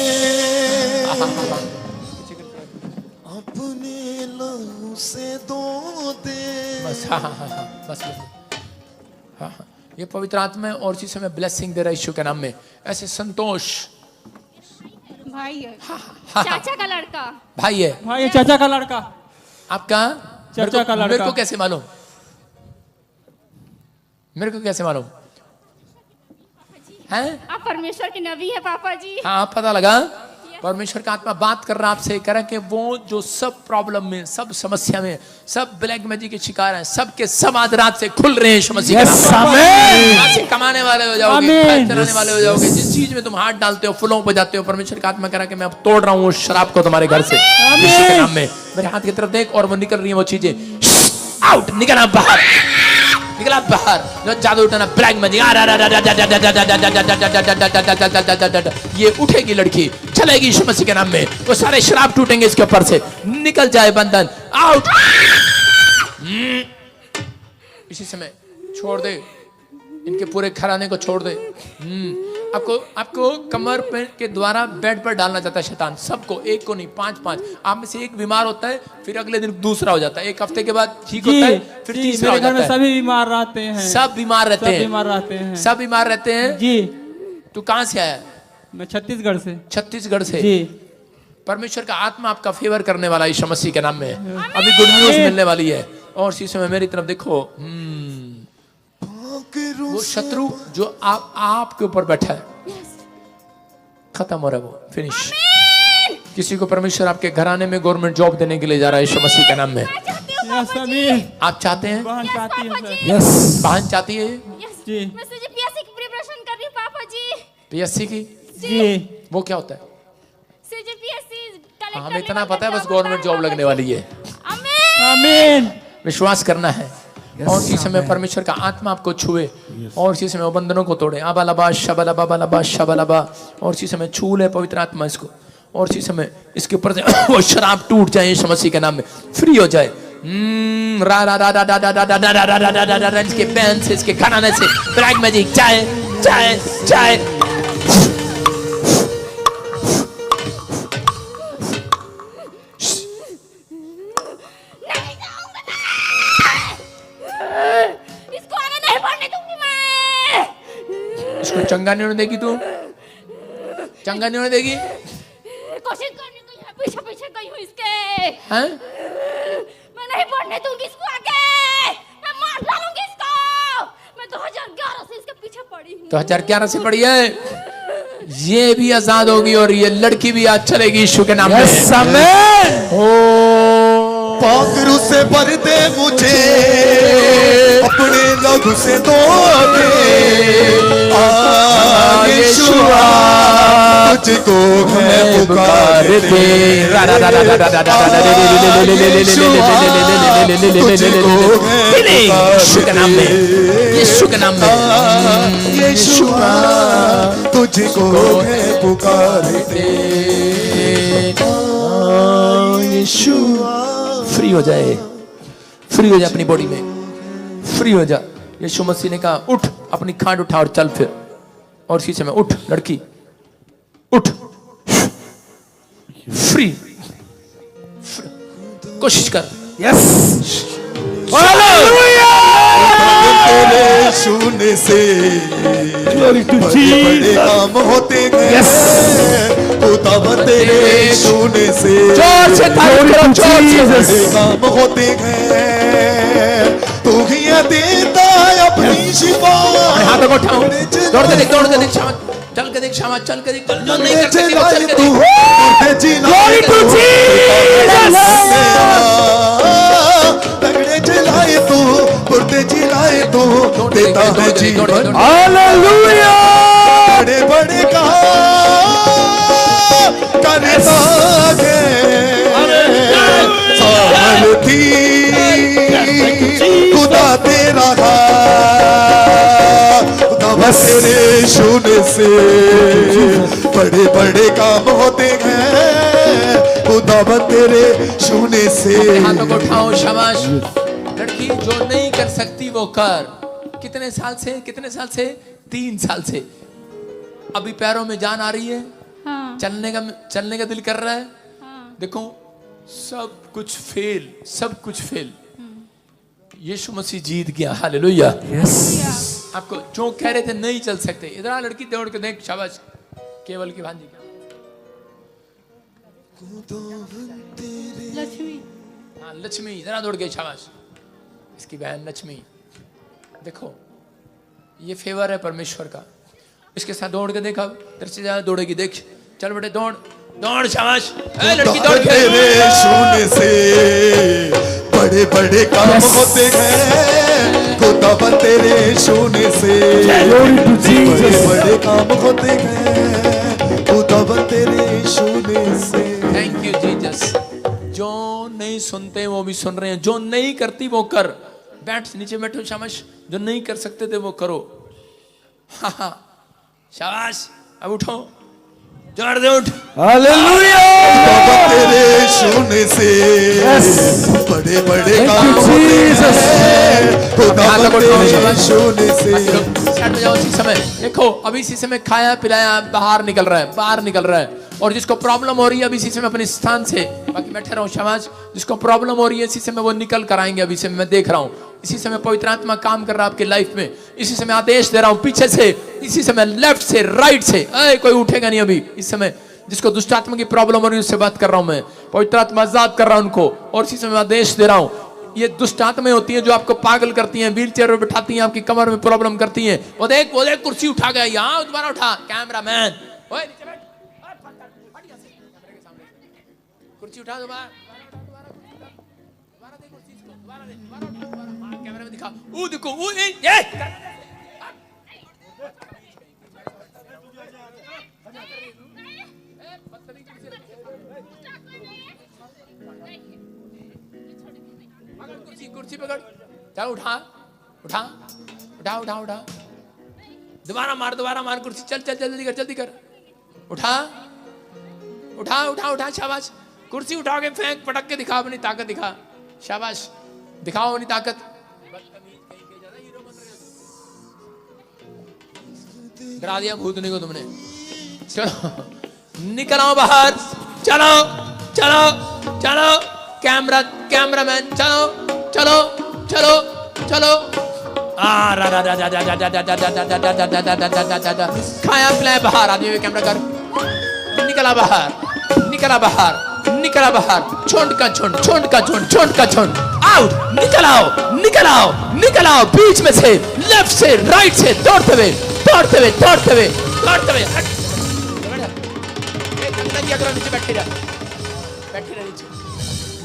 B: अपने लहू से धो दे।
A: बस हाँ हाँ हाँ हाँ, बस हाँ हाँ, ये पवित्र आत्मा है। और इसी समय ब्लेसिंग दे रहा है यीशु के नाम में। ऐसे संतोष
D: भाई है,
A: हाँ,
D: चाचा का लड़का।
A: भाई है,
C: हाँ ये चाचा का लड़का।
A: आपका?
C: चाचा का लड़का।
A: मेरे को कैसे मालूम? मेरे को कैसे मालूम है?
D: आप परमेश्वर के नबी है पापा जी।
A: हाँ पता लगा। परमेश्वर का आत्मा बात कर रहा है आपसे, कह रहा है कि वो जो सब प्रॉब्लम में, सब समस्या में, सब ब्लैक मैजिक के शिकार हैं, सब के सब आज रात से खुल रहे हैं यीशु मसीह के नाम में। आज से कमाने वाले हो जाओगे, पैसे चलाने वाले हो जाओगे। जिस चीज में तुम हाथ डालते हो फूलों पर जाते हो, परमेश्वर का आत्मा कह रहा है कि मैं अब तोड़ रहा हूँ उस शराब को तुम्हारे घर से यीशु के नाम में। मेरे हाथ की तरफ देख, और वो निकल रही है वो चीजें, आउट, निकला बाहर, निकला बाहर। जो जादू उठाना, ब्लैक मैजिक, ये उठेगी लड़की, चलेगी यीशु मसीह के नाम में। वो सारे शराब टूटेंगे इसके ऊपर से, निकल जाए बंधन, आउट। इसी समय छोड़ दे, इनके पूरे घराने को छोड़ दे। आपको कमर पे के द्वारा बेड पर डालना चाहता है शैतान, सबको, एक को नहीं, 5-5। आप में से एक बीमार होता है, फिर अगले दिन दूसरा हो जाता है, एक हफ्ते के बाद ठीक होता है, फिर तीसरा हो जाता है।
C: सभी बीमार रहते हैं,
A: सब बीमार रहते हैं,
C: बीमार रहते हैं,
A: सब बीमार रहते हैं
C: जी।
A: तू कहां से आया?
C: मैं छत्तीसगढ़ से।
A: छत्तीसगढ़ से।
C: जी।
A: परमेश्वर का आत्मा आपका फेवर करने वाला यीशु मसीह के नाम में अभी गुड न्यूज मिलने वाली है। और इसी समय मेरी तरफ देखो, वो शत्रु जो आपके ऊपर बैठा है खत्म हो रहा है, वो फिनिश। किसी को परमेश्वर आपके घराने में गवर्नमेंट जॉब देने के लिए जा रहा है यीशु मसीह के नाम में। आप चाहते हैं?
C: बहन चाहती है सर।
B: यस,
A: बहन चाहती है
C: जी।
D: मैं सीजीपीएससी की प्रिपरेशन कर रही हूँ पापा जी।
A: पीएससी की?
C: जी।
A: वो क्या होता है?
D: CGPSC collector.
A: हमें इतना पता है, बस गवर्नमेंट जॉब लगने वाली है।
C: आमीन।
A: विश्वास करना है। और इसी समय परमेश्वर का आत्मा आपको छुए और इसी समय वो बंधनों को तोड़े। आबालाबा शबलाबा बालाबा शबलाबा। और इसी समय छू ले पवित्र आत्मा इसको, और इसी समय इसके ऊपर से वो शराब टूट जाए यीशु मसीह के नाम में, फ्री हो जाए। रा रा रा रा रा रा रा रा रा रा रा रा रा रा, इसके बैंड से, इसके घराने से, ब्लैक मैजिक चाय चाय चाय। चंगा नहीं होने देगी तू? चंगा नहीं होने देगी?
D: कोशिश करने को यहाँ पीछे पीछे गई हूँ इसके।
A: हैं?
D: मैं नहीं पढ़ने दूंगी इसको आगे, मैं मार डालूंगी इसको। मैं 2011 से इसके पीछे पड़ी हूँ।
A: 2011 से पड़ी है। ये भी आजाद होगी और ये लड़की भी आज चलेगी यीशु के नाम में।
B: पागरू से भर दे मुझे, अपने लहू से धो दे। यीशुआ तुझको मैं पुकारते,
A: यीशु के नाम में, यीशु के नाम में।
B: यीशुआ तुझको मैं पुकारते। यीशुआ
A: फ्री हो जाए, फ्री हो जाए अपनी बॉडी में, फ्री हो जा। यीशु मसीह ने कहा उठ, अपनी खाट उठा और चल फिर। और इसी समय उठ लड़की, उठ, फ्री, कोशिश कर।
B: यस, शून्य से बड़े काम होते गए। तेरे शून्य से
A: जोर से तारीफ करो, जोर से
B: काम होते गए। तू ही देता अपनी शिफा।
A: हाथों को उठाओ, दौड़ के देख, दौड़ के देख, शाबाश, चल के देख, शाबाश, चल के देख, चल नहीं कर सकती, चल के देख।
B: Glory to Jesus। तगड़े चलाए तू, पुरते चिल्लाए तू, देता है जीवन। हालेलुया। बड़े बड़े काम करता है, सामर्थी खुदा तेरा है। बस तेरे शून्य से बड़े बड़े काम होते हैं, खुदा तेरे शून्य से।
A: हाथों को उठाओ, शाबाश। लड़की जो नहीं कर सकती वो कर। कितने साल से? कितने साल से? 3 साल से। अभी पैरों में जान आ रही है।
D: हाँ।
A: चलने का दिल कर रहा है।
D: हाँ।
A: देखो सब कुछ फेल, सब कुछ फेल। यीशु मसीह जीत गया। हालेलुया। आपको जो कह रहे थे नहीं चल सकते, इधर आ लड़की, दौड़ के देख, शाबाश। केवल की भांजी क्या?
D: लक्ष्मी।
A: हाँ लक्ष्मी, इधर दौड़ गई, शाबाश। इसकी बहन लक्ष्मी। देखो ये फेवर है परमेश्वर का। इसके साथ दौड़ के देखा, तेरे से ज्यादा दौड़ेगी, देख। चल बेटे दौड़, दौड़, शाबाश। ए लड़की दौड़ के
B: तेरे छूने से बड़े बड़े काम होते हैं, खुदा तेरे छूने से बड़े बड़े काम होते हैं, खुदा तेरे छूने से।
A: Thank you Jesus. जो नहीं सुनते वो भी सुन रहे हैं, जो नहीं करती वो कर। बैठ, नीचे बैठो, शाबाश। जो नहीं कर सकते थे वो करो। हाँ, शाबाश। अब उठो, जोर दे उठ।
B: हालेलुया। तेरे छूने से बड़े बड़े काम होते हैं, खुदा तेरे छूने से।
A: सेट हो जाओ इसी समय। देखो अभी इसी समय खाया पिलाया बाहर निकल रहा है, बाहर निकल रहा है। और जिसको प्रॉब्लम हो रही है अभी इसी समय अपने स्थान से, बाकी बैठे रहो, शाबाश। जिसको प्रॉब्लम हो रही है इसी समय वो निकल कर आएंगे। अभी समय मैं देख रहा हूँ, इसी समय पवित्र आत्मा काम कर रहा है आपके लाइफ में। इसी समय आदेश दे रहा हूँ पीछे से, इसी समय लेफ्ट से, राइट से। कोई उठेगा नहीं अभी इस समय। जिसको दुष्ट आत्मा की प्रॉब्लम हो रही है उससे बात कर रहा हूं मैं। पवित्र आत्मा आजाद कर रहा हूं उनको। और इसी समय आदेश दे रहा हूं, ये दुष्ट आत्माएं होती हैं जो आपको पागल करती हैं, व्हील चेयर में बिठाती हैं, आपकी कमर में प्रॉब्लम करती हैं। वो देख कुर्सी उठा गया, यहाँ दोबारा उठा। कैमरामैन नीचे बैठ, कुर्सी उठा दोबारा, दे कुर्सी इसको, दोबारा दे, दोबारा कैमरा में दिखा। वो देखो वो ये कुर्सी पकड़, चल उठा उठा उठा उठा उठा, दोबारा मार कुर्सी। चल चल जल्दी कर, जल्दी कर। उठा उठा उठा उठा, शाबाश। कुर्सी उठा के फेंक, पटक के दिखा अपनी ताकत, दिखा, शाबाश। दिखाओ अपनी ताकत। डरा दिया भूतनी को तुमने। चलो निकल आओ बाहर, चलो चलो चलो। कैमरामैन चलो चलो चलो चलो। खाया पिलाया बाहर, आदमी कैमरा कर। निकला बाहर, निकला बाहर, निकला बाहर। छोंड का छोंड, छोंड का छोंड, छोंड का छोंड। आउट, निकल आओ, निकल आओ, निकल आओ। बीच में से, लेफ्ट से, राइट से, दौड़ते हुए, दौड़ते हुए, दौड़ते हुए, दौड़ते हुए। नीचे बैठे रह, बैठे रह नीचे।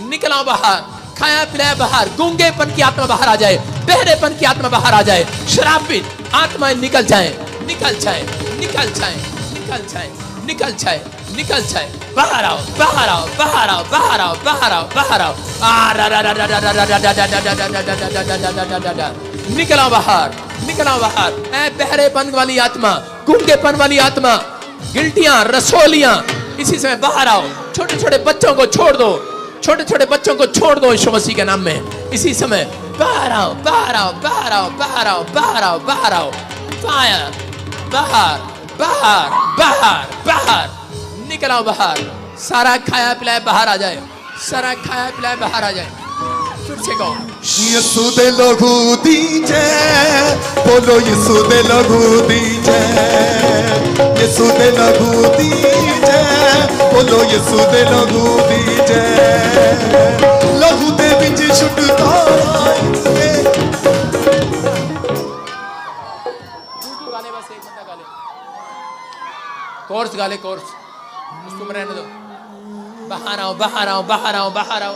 A: निकल आओ बाहर, खाया पिलाया बाहर। गूंगेपन की आत्मा बाहर आ जाए, बहरेपन की आत्मा बाहर आ जाए। शराबित आत्माएं निकल जाए, निकल जाए, निकल जाए, निकल जाए, निकल जाए, निकल जाए। बाहर आओ, बाहर आओ, बाहर आओ, बाहर आओ, बाहर आओ, बाहर आओ। निकल आओ बाहर, निकल आओ बाहर। बहरेपन वाली आत्मा, गूंगेपन वाली आत्मा, गिल्टियां, रसोलियां, इसी समय बाहर आओ। छोटे छोटे बच्चों को छोड़ दो, छोटे छोटे बच्चों को छोड़ दो यीशु मसीह के नाम में। इसी समय बाहर आओ, बाहर आओ, बाहर आओ, बाहर आओ, बाहर आओ, बाहर आओ। फायर, बाहर, बाहर, बाहर, बाहर। निकल आओ बाहर। सारा खाया पिलाया बाहर आ जाए, सारा खाया पिलाया बाहर आ जाए। फिर से कहो,
B: यीशु दे लहू दीजे, बोलो यीशु दे लहू दीजे, यीशु दे लहू दीजे, बोलो यीशु दे लहू दीजे। लहू दे विच छुटकारा है।
A: तू गाले, बस एक बंदा गाले, कोर्स गाले, कोर्स। तुम रहने दो। बाहर आओ, बाहर आओ, बाहर आओ, बाहर आओ।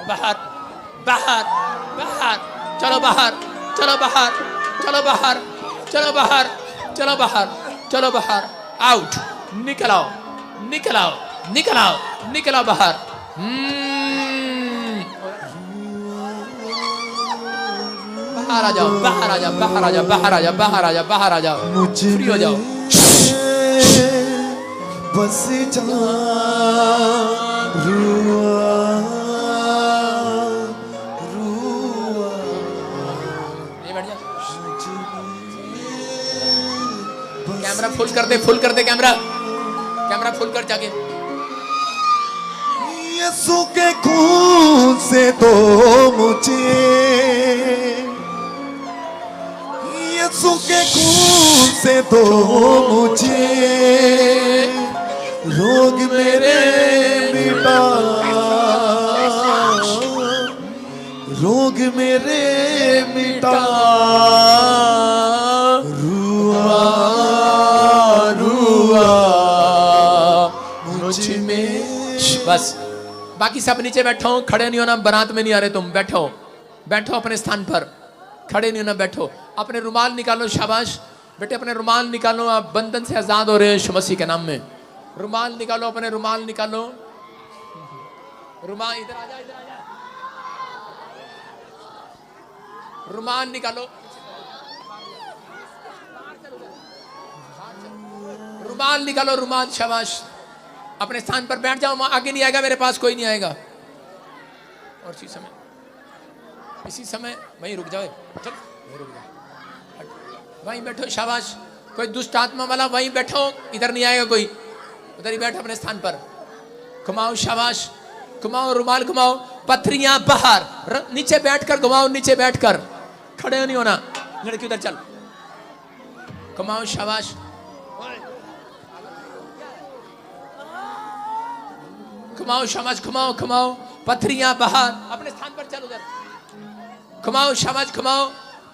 A: बाहर, बाहर, बाहर। चलो बाहर, चलो बाहर, चलो बाहर, चलो बाहर, चलो बाहर, चलो बाहर। आउट, निकल आओ, निकल आओ, निकल आओ, निकल आओ बाहर। बाहर आ जाओ, बाहर आ जाओ, बाहर आ जाओ, बाहर आ जाओ, बाहर आ जाओ, बाहर आ जाओ। फ्री हो जाओ।
B: बस जा रुआ रुआ।
A: ये बैठ जा। कैमरा फुल कर दे, फुल कर दे कैमरा, कैमरा फुल कर जाके।
B: यीशु के खून से तो मुझे, यीशु के खून से तो मुझे रोग मेरे मिटा, रोग मेरे मिटा, रुआ रुआ मुझ में।
A: बस बाकी सब नीचे बैठो, खड़े नहीं होना, बारात में नहीं आ रहे तुम, बैठो बैठो अपने स्थान पर, खड़े नहीं होना, बैठो। अपने रुमाल निकालो, शाबाश बेटे अपने रुमाल निकालो, आप बंधन से आजाद हो रहे हैं यीशु मसीह के नाम में। रुमाल निकालो, अपने रुमाल निकालो, रुमाल इधर आ जा, इधर आ जा, रुमाल निकालो, रुमाल निकालो, रुमाल, शाबाश। अपने स्थान पर बैठ जाओ, आगे नहीं आएगा, मेरे पास कोई नहीं आएगा। और इसी समय वहीं रुक जाओ, चल वहीं रुक जाओ, वहीं बैठो, शाबाश। कोई दुष्ट आत्मा वाला वहीं बैठो, इधर नहीं आएगा कोई, उधर ही बैठो अपने स्थान पर। घुमाओ, शाबाश, घुमाओ, रुमाल घुमाओ, पथरियां बाहर, नीचे बैठकर घुमाओ, नीचे बैठकर, खड़े नहीं होना। लड़की उधर चल, घुमाओ, शाबाश, घुमाओ, शाबाश, घुमाओ, घुमाओ, पथरियां बाहर, अपने स्थान पर चल, उधर घुमाओ, शाबाश, घुमाओ,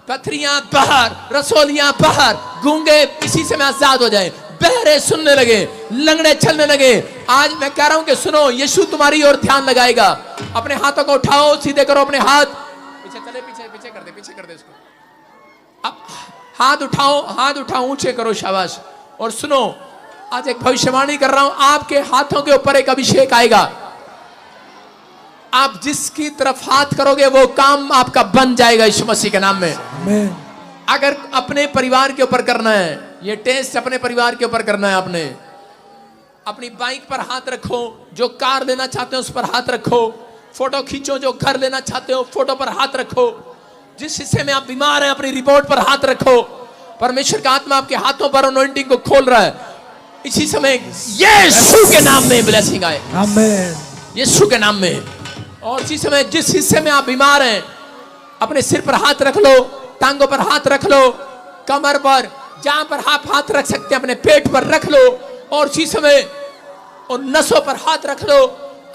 A: पथरियां बाहर, रसोलियां बाहर, गूंगे इसी समय आजाद हो जाए, बहरे सुनने लगे, लंगड़े चलने लगे। आज मैं कह रहा हूं कि सुनो, यीशु तुम्हारी ओर ध्यान लगाएगा। अपने हाथों को उठाओ, सीधे करो अपने हाथ, पीछे चले, पीछे पीछे कर दे, पीछे कर दे इसको। अब हाथ उठाओ, हाथ उठाओ, ऊंचे करो, शाबाश। और सुनो, आज एक भविष्यवाणी कर रहा हूं, आपके हाथों के ऊपर एक अभिषेक आएगा। आप जिसकी तरफ हाथ करोगे वो काम आपका बन जाएगा यीशु मसीह के नाम में। अगर अपने परिवार के ऊपर करना है, ये टेस्ट अपने परिवार के ऊपर करना है, आपने अपनी बाइक पर हाथ रखो, जो कार लेना चाहते हो उस पर हाथ रखो, फोटो खींचो, जो घर लेना चाहते हो फोटो पर हाथ रखो, जिस हिस्से में आप बीमार हैं अपनी रिपोर्ट पर हाथ रखो। परमेश्वर का आत्मा आपके हाथों पर अनॉइंटिंग को खोल रहा है। इसी समय यीशु के नाम में ब्लेसिंग आए, आमीन, यीशु के नाम में। और इसी समय जिस हिस्से में आप बीमार हैं अपने सिर पर हाथ रख लो, टांगों पर हाथ रख लो, कमर पर, जहां पर आप हाथ रख सकते हैं अपने पेट पर रख लो, और इसी समय उन नसों पर हाथ रख लो।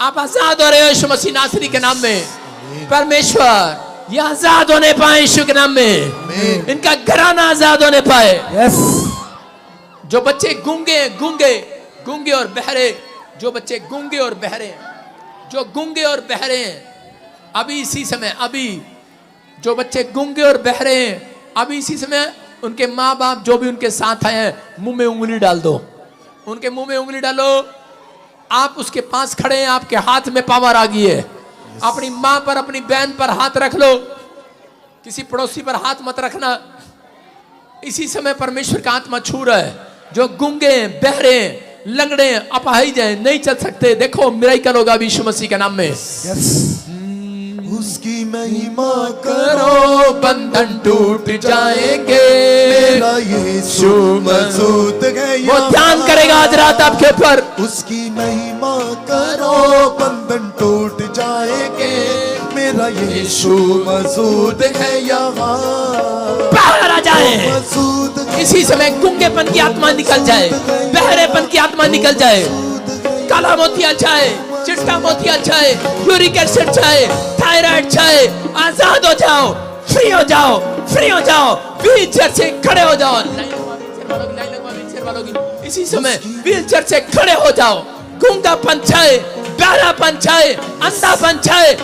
A: आप आजाद हो रहे हो यीशु मसीह नासरी के नाम में। परमेश्वर ये आजाद होने पाए यीशु के नाम में, इनका घराना आजाद होने पाए। जो बच्चे गूंगे गूंगे गूंगे और बहरे, जो बच्चे गूंगे और बहरे, जो गूंगे और बहरे हैं अभी इसी समय, अभी जो बच्चे गूंगे और बहरे हैं अभी इसी समय, उनके माँ बाप जो भी उनके साथ आए हैं, मुंह में उंगली डाल दो, उनके मुंह में उंगली डालो। आप उसके पास खड़े हैं, आपके हाथ में पावर आ गई है। अपनी माँ पर, अपनी बहन पर हाथ रख लो, किसी पड़ोसी पर हाथ मत रखना। इसी समय परमेश्वर का आत्मा छू रहा है। जो गूंगे, बहरे, लंगड़े, अपाहिज हैं, नहीं चल सकते, देखो मिरेकल होगा यीशु मसीह के नाम में।
B: उसकी महिमा
A: करो, बंधन टूट जाएंगे,
B: मेरा यीशु मौजूद है,
A: वो ध्यान करेगा आज रात आपके ऊपर।
B: उसकी महिमा करो, बंधन टूट जाएंगे, मेरा यीशु मौजूद है यहाँ,
A: बाहर आ जाए। इसी समय गूंगेपन की आत्मा निकल जाए, बहरेपन की आत्मा निकल जाए, काला मोतिया चाहे, चिट्टा मोतिया चाहे, यूरिक एसिड चाहे, थायराइड चाहे, आजाद हो जाओ, फ्री हो जाओ, फ्री हो जाओ, व्हीलचेयर से खड़े हो जाओ। इसी समय व्हीलचेयर से खड़े हो जाओ। गूंगापन चाहे, बहरापन चाहे, अंधापन चाहे,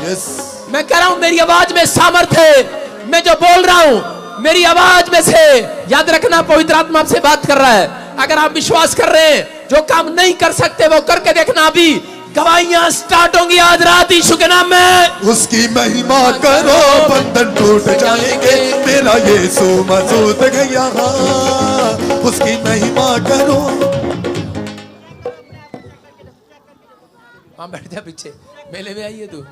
A: मैं कह रहा हूं मेरी आवाज में सामर्थ्य है। मैं जो बोल रहा हूं मेरी आवाज में से, याद रखना पवित्र आत्मा आपसे बात कर रहा है। अगर आप विश्वास कर रहे हैं, जो काम नहीं कर सकते वो करके देखना। अभी गवाहियां स्टार्ट होंगी आज रात यीशु के नाम में।
B: उसकी महिमा करो, बंधन टूट जाएंगे, मेरा यीशु मौजूद है यहाँ, उसकी महिमा करो।
A: वहां बैठ जा पीछे, मेले में आइए तू।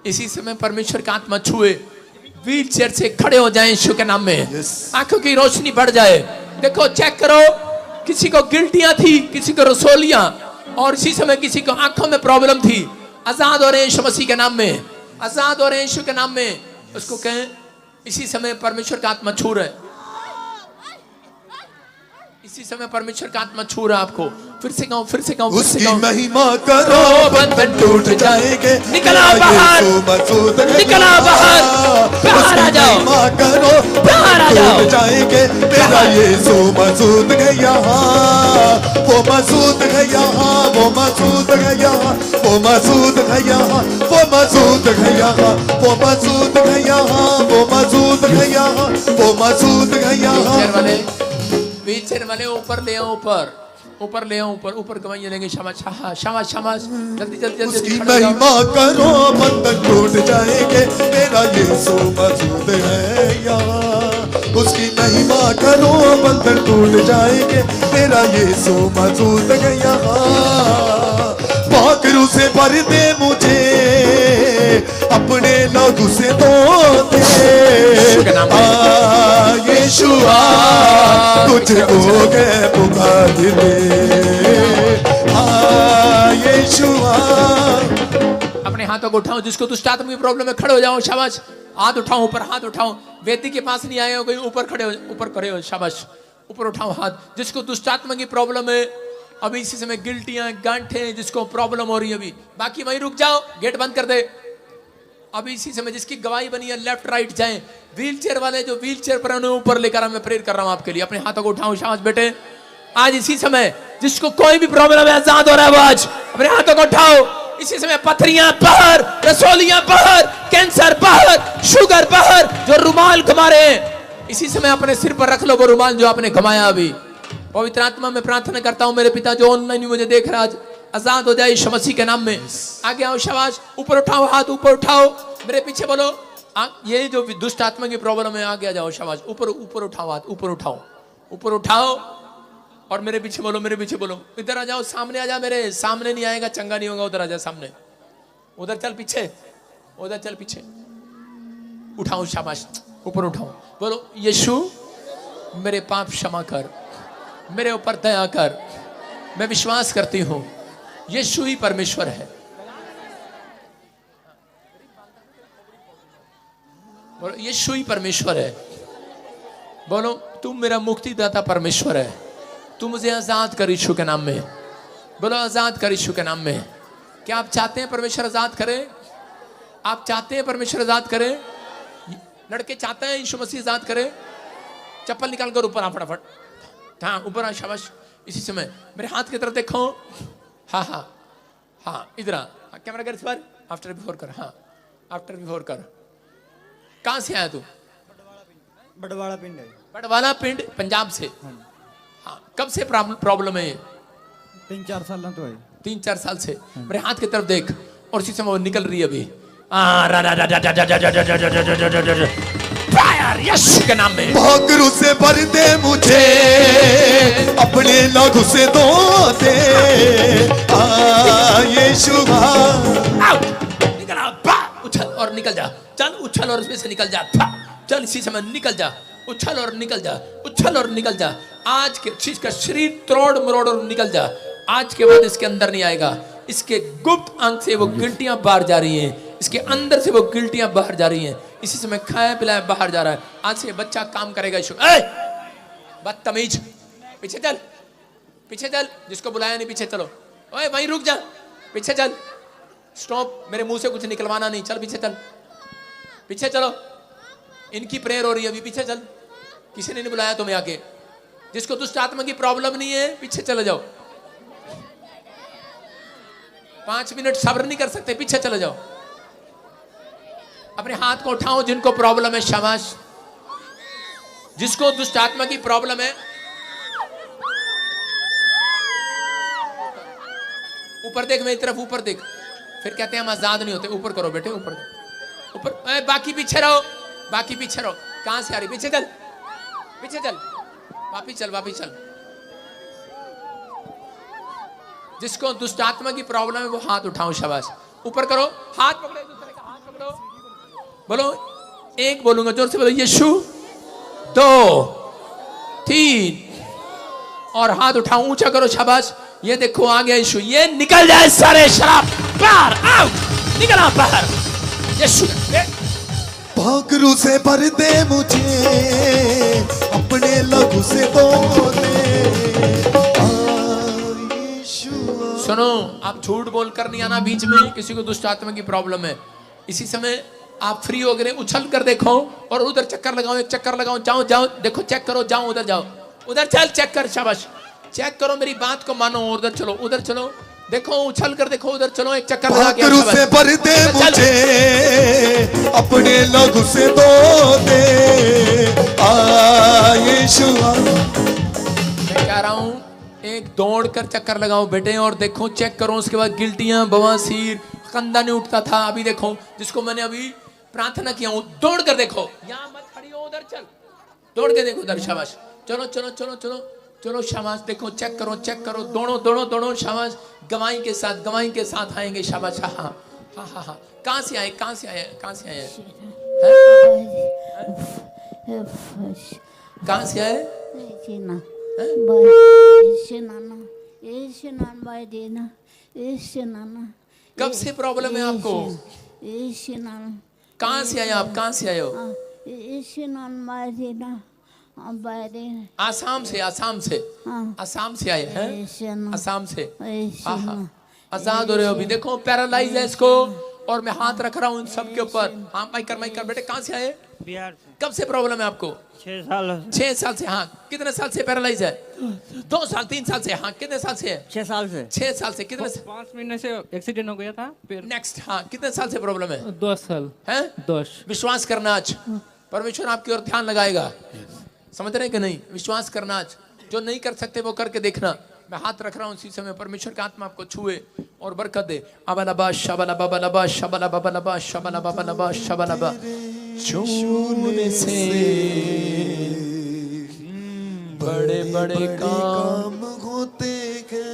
A: इसी समय परमेश्वर का आत्मा छुए, व्हील चेयर से खड़े हो जाएं यीशु के नाम में। आंखों की रोशनी बढ़ जाए। देखो, चेक करो, किसी को गिल्टियां थी, किसी को रसोलियां, और इसी समय किसी को आंखों में प्रॉब्लम थी। आजाद हो रहे हैं यीशु मसीह के नाम में, आजाद हो रहे हैं यीशु के नाम में। उसको कहें इसी समय परमेश्वर का आत्मा छू रहा है, इसी समय परमेश्वर का आत्मा छू रहा है आपको। फिर से गाओ, फिर से गाओ, फिर से
B: उसकी
A: गाओ।
B: महिमा करो बंधन टूट जाएंगे।
A: निकला
B: मेरा
A: बाहर,
B: यीशु मसूद है
A: निकला
B: यहाँ।
A: बाहर, बाहर आ जाओ,
B: उसकी महिमा करो
A: बाहर आ
B: बंधन
A: जाओ।
B: टूट जाएंगे। मेरा यीशु मसूद है यहाँ, वो मसूद है यहाँ, वो मसूद है यहाँ, वो मसूद है यहाँ, वो मसूद है यहाँ, वो मसूद है यहाँ, वो मसूद है यहाँ, वो मसूद है यहाँ।
A: व्हील चेयर वाले ऊपर ले आओ, ऊपर ऊपर ले आओ, ऊपर ऊपर कमाइए लेंगे। शाबाश शाबाश शाबाश, जल्दी जल्दी जल्दी
B: उसकी
A: खड़े हो जाओ।
B: महिमा करो बंधन टूट जाएंगे। मेरा यीशु मौजूद है यहाँ। उसकी महिमा करो बंधन टूट जाएंगे। मेरा यीशु मौजूद है यहाँ। पाकरू से भर दे मुझे, अपने लहू से धो दे। यीशुआ तुझको के पुकार ले। यीशुआ।
A: अपने हाथों को उठाओ, जिसको दुष्ट आत्मा की प्रॉब्लम है खड़े हो जाओ। शाबाश, हाथ उठाओ ऊपर, हाथ उठाओ। वेदी के पास नहीं आए हो, कोई ऊपर खड़े हो, ऊपर खड़े हो। शाबाश, ऊपर उठाओ हाथ। जिसको दुष्ट आत्मा की प्रॉब्लम है, अभी इसी समय गिल्टियां गांठें जिसको प्रॉब्लम हो रही है, अभी बाकी वहीं रुक जाओ, गेट बंद कर दे। अभी इसी समय जिसकी गवाही बनी है लेफ्ट राइट जाएं। व्हील चेयर वाले जो व्हील चेयर पर उन्हें ऊपर लेकर मैं प्रेयर कर रहा हूं आपके लिए। अपने हाथों को उठाओ। शाबाश बेटे, आज इसी समय जिसको कोई भी प्रॉब्लम है, आजाद हो रहा है, वो आज अपने हाथों को उठाओ। इसी समय पथरियां बाहर, रसोलियां बाहर, कैंसर बाहर, शुगर बाहर। जो रुमाल घुमा रहे हैं, इसी समय अपने सिर पर रख लो वो रुमाल जो आपने घुमाया। अभी पवित्र आत्मा में प्रार्थना करता हूं, मेरे पिता जो ऑनलाइन मुझे देख रहा, आज आजाद हो जाए यीशु मसीह के नाम में। आगे आओ। शाबाश, ऊपर उठाओ हाथ, ऊपर उठाओ, मेरे पीछे बोलो। ये जो दुष्ट आत्मा की प्रॉब्लम है, आगे आ जाओ। शाबाश, ऊपर ऊपर उठाओ हाथ, ऊपर उठाओ, ऊपर उठाओ और मेरे पीछे बोलो, मेरे पीछे बोलो। इधर आ जाओ, सामने आ जा। मेरे सामने नहीं आएगा, चंगा नहीं होगा। उधर आ जा सामने, उधर चल पीछे, उधर चल पीछे। उठाओ। शाबाश, ऊपर उठाओ। बोलो, यीशु मेरे पाप क्षमा कर, मेरे ऊपर दया कर। मैं विश्वास करती हूं यीशु ही परमेश्वर है। बोलो, यीशु ही परमेश्वर है। बोलो, तुम मेरा मुक्तिदाता परमेश्वर है। तू मुझे आजाद कर यीशु के नाम में। बोलो, आजाद कर यीशु के नाम में। क्या आप चाहते हैं परमेश्वर आजाद करे? आप चाहते हैं परमेश्वर आजाद करे? लड़के चाहते हैं यीशु मसीह आजाद करे? चप्पल निकाल कर ऊपर आ फटाफट। हाँ, ऊपर आ। शाबाश, इसी समय मेरे हाथ की तरफ देखो। हाँ हाँ हाँ, इधर आ। कैमरा कर इस बार, आफ्टर बिफोर कर। हाँ, आफ्टर बिफोर कर। कहाँ से आया तू?
C: बड़वाड़ा पिंड है।
A: बड़वाला पिंड, पंजाब से। हाँ, कब से प्रॉब्लम है ये?
C: 3-4 साल तो है।
A: 3-4 साल से। मेरे हाथ की तरफ देख, और इसी समय वो निकल रही है अभी। फायर यीशु के नाम में।
B: भागरू से भर दे मुझे, अपने लहू से धो दे। यीशु
A: निकल आ, उछल और निकल जा। चल उछल और इसमें से निकल जा। चल इसी समय निकल जा, उछल और निकल जा, उछल और निकल जा। आज के चीज का शरीर तोड़ मरोड़ और निकल जा। आज के बाद इसके अंदर नहीं आएगा। इसके गुप्त अंग से वो गिल्टियां बाहर जा रही हैं, इसके अंदर से वो गिल्टियां बाहर जा रही हैं। इसी समय खाया पिलाया बाहर जा रहा है। आज से बच्चा काम करेगा। बदतमीज, पीछे चल, पीछे चल। जिसको बुलाया नहीं पीछे चलो। ओए वहीं रुक जा, पीछे चल। स्टॉप, मेरे मुंह से कुछ निकलवाना नहीं। चल पीछे चल, पीछे चलो। इनकी प्रेयर हो रही है अभी, पीछे चल। किसी ने नहीं बुलाया तुम्हें आके। जिसको दुष्ट आत्मा की प्रॉब्लम नहीं है, पीछे चले जाओ। 5 मिनट सब्र नहीं कर सकते, पीछे चले जाओ। अपने हाथ को उठाओ जिनको प्रॉब्लम है। शाबाश, जिसको दुष्ट आत्मा की प्रॉब्लम है, ऊपर देख, मेरी तरफ ऊपर देख। फिर कहते हैं हम आजाद नहीं होते। ऊपर करो बेटे, ऊपर ऊपर। बाकी पीछे रहो, बाकी पीछे रहो। कहां से आ रही? पीछे चल, पीछे चल, वापिस चल, वापिस चल। जिसको दुष्ट आत्मा की प्रॉब्लम है वो हाथ उठाओ। शाबाश, ऊपर करो, हाथ पकड़ो, दूसरे का हाथ पकड़ो। बोलो, एक बोलूंगा, जोर से बोलो, यीशु। 2 3 और हाथ उठाओ, ऊंचा करो। शाबाश, ये देखो आ गया यीशु। ये निकल जाए सारे शराब बाहर, आउट, निकला बाहर। यीशु
B: भागरू से भर दे मुझे, अपने लहू से धो दे।
A: सुनो, आप झूठ बोल कर नहीं आना बीच में, किसी को दुष्ट आत्मा की प्रॉब्लम है। इसी समय आप फ्री हो गए, उछल कर देखो और उधर चक्कर लगाओ, एक चक्कर लगाओ, जाओ जाओ, देखो चेक करो, जाओ उधर जाओ, उधर चल, चेक कर, शाबाश, चेक करो, मेरी बात को मानो, उधर चलो, उधर चलो, देखो उछल कर देखो, उधर चलो, एक चक्कर लगा के
B: पाखरू से भर दे मुझे अपने लहू से धो दे यीशु।
A: मैं कह रहा हूं एक दौड़ कर चक्कर लगाओ बेटे और देखो, चेक करो, उसके बाद गिल्टियां, बवासीर, कंधा नहीं उठता था, अभी देखो, जिसको मैंने अभी प्रार्थना किया हूं, दौड़ कर देखो, यहां मत खड़ी हो, उधर चल, दौड़ के देखो उधर, शाबाश, चलो चलो चलो चलो चलो, शाबाश, देखो, चेक करो, चेक करो, दोनों दोनों दोनों, शाबाश, गवाही के साथ आएंगे, शाबाश, हाँ हाँ हाँ हाँ हाँ। कहाँ से आए, कहाँ से आए, कहाँ से आए, कहाँ से आए? कब से प्रॉब्लम है आपको? कहाँ से आए आप, कहाँ से आए हो? आसाम से, आसाम से, आसाम से आए हैं, आसाम से, आजाद हो रहे हो अभी, देखो पैरालाइज है इसको, और मैं हाथ रख रहा हूँ इन सब के ऊपर, हाँ माइक कर, बेटे कहाँ से आए?
C: बिहार से।
A: कब से प्रॉब्लम है आपको?
C: 6 साल।
A: 6 साल से, हाँ, कितने साल से पैरालाइज है? 2 साल, 3 साल से, हाँ, कितने साल से है?
C: 6 साल से।
A: 6 साल से, कितने?
C: 5 महीने से एक्सीडेंट हो गया था फिर।
A: नेक्स्ट, हाँ, कितने साल से प्रॉब्लम है?
E: 10 साल
A: है?
E: 10।
A: विश्वास करना आज, परमेश्वर आपकी ओर ध्यान लगाएगा, समझ रहे हैं कि नहीं? विश्वास करना आज, जो नहीं कर सकते वो करके देखना। मैं हाथ रख रहा हूँ इसी समय, परमेश्वर का आत्मा आपको छुए और बरकत दे। अबलबा शबला बबलबा शबला बबलबा शबला बबलबा शबलबा, छूने से बड़े बड़े काम
B: होते हैं।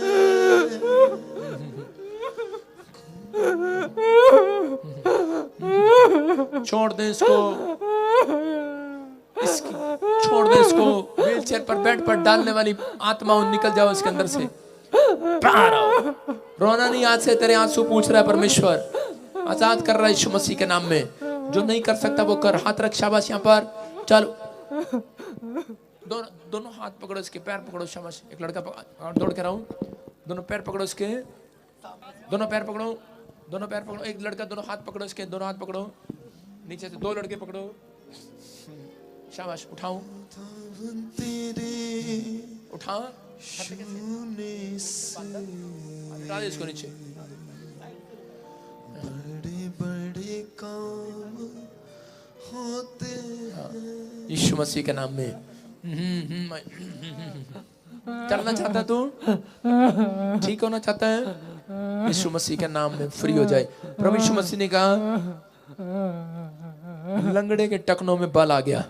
A: छोड़ दे इसको, छोड़ दे इसको, व्हीलचेयर पर, बेड पर डालने वाली आत्मा निकल जाओ इसके अंदर से, बाहर आओ। रोना नहीं, आज से तेरे आंसू पूछ रहा है परमेश्वर, आजाद कर रहा है यीशु मसीह के नाम में। जो नहीं कर सकता वो कर, हाथ रख, शाबाश, यहाँ पर चलो, दोनों हाथ पकड़ो इसके, पैर पकड़ो, शाबाश, एक लड़का दौड़ के रहा हूँ, दोनों पैर पकड़ो इसके, दोनों पैर पकड़ो, दोनों पैर पकड़ो, एक लड़का दोनों हाथ पकड़ो इसके, दोनों हाथ पकड़ो, नीचे से 2 लड़के पकड़ो, शाबाश, उठाओ, उठाओ, हटा दे इसको नीचे।
B: बड़े बड़े काम होते हैं
A: यीशु मसीह के नाम में। चलना चाहता है तू, ठीक होना चाहता है, यीशु मसीह के नाम में फ्री हो जाए। प्रभु यीशु मसीह ने कहा, लंगड़े के टखनों में बल आ गया,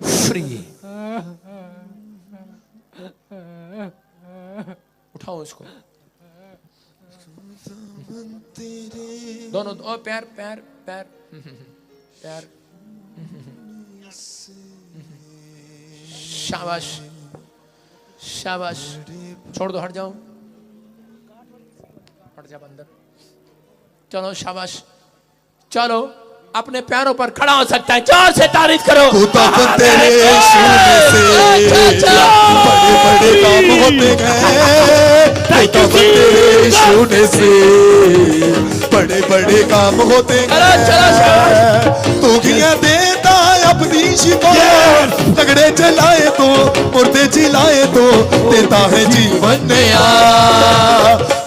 A: फ्री। उठाओ इसको, दोनों पैर पैर पैर पैर, शाबाश शाबाश, छोड़ दो, हट जाओ, हट जा अंदर, चलो, शाबाश, चलो, अपने पैरों पर खड़ा हो सकता है, जोर से तारीफ करो।
B: तेरे छूने से बड़े बड़े काम होते हैं, तेरे छूने से बड़े बड़े काम होते हैं। तू किया देता अपनी शिफा, तगड़े चलाए तो, मुर्दे चिल्लाए तो, देता है जीवन नया,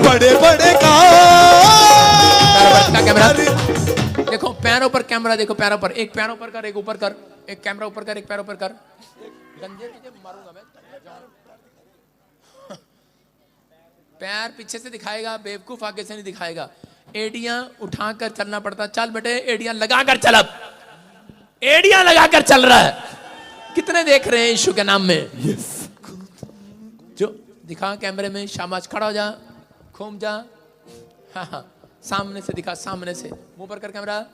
B: बड़े बड़े काम।
A: देखो पैरों पर कैमरा, देखो पैरों पर, एक पैरों पर कर, एक ऊपर कर, एक कैमरा ऊपर कर, एक पैरों पर कर, गंजे तुझे मारूंगा मैं। पैर पीछे से दिखाएगा, बेवकूफ आगे से नहीं दिखाएगा। एड़ियां उठाकर चलना पड़ता, चल बेटे, एड़ियां लगाकर चल, अब एड़ियां लगाकर चल रहा है। कितने देख रहे हैं यीशु के नाम में? जो दिखा कैमरे में, शाबाश, खड़ा हो जा, घूम जा, हाँ हाँ, सामने से दिखा, सामने से, मुंह पर कर कैमरा,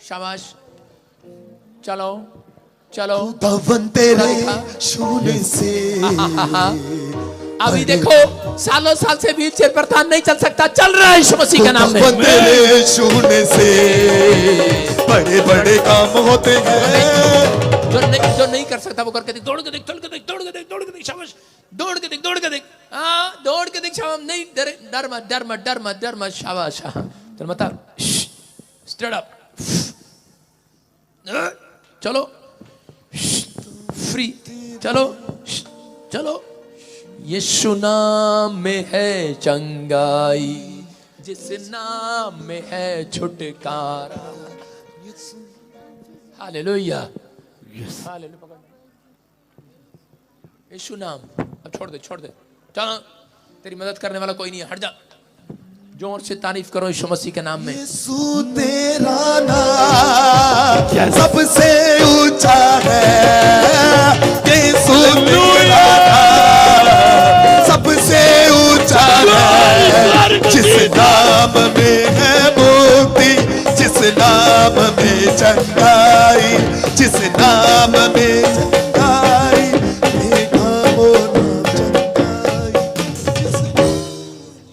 A: शाबाश, चलो चलो,
B: तवन तेरे छूने से।
A: अभी देखो, सालों साल से व्हीलचेयर पर था, नहीं चल सकता, चल रहा है यीशु मसीह के नाम में।
B: तेरे छूने से बड़े बड़े काम होते हैं।
A: जो नहीं कर सकता वो करके देख, दौड़ के देख, दौड़ के देख, दौड़ के देख, दौड़ के देख, शाबाश, दौड़ के देख, दौड़ के देख, हाँ, दौड़ के दीक्षा नहीं डर मत शाबाश। चल मत स्टैंड अप, चलो फ्री, चलो चलो। यीशु नाम में है चंगाई, जिस नाम में है छुटकारा। Hallelujah, hallelujah. यीशु नाम, अब छोड़ दे छोड़ दे, चलो तेरी मदद करने वाला कोई नहीं है, हट जा। जोर से तारीफ करो यीशु मसीह के नाम में।
B: यीशु तेरा नाम सबसे ऊंचा है, यीशु तेरा नाम सबसे ऊंचा है। जिस नाम में है मुक्ति, जिस नाम में चंगाई, जिस नाम में चंगाई, देखा वो नाम चंगाई।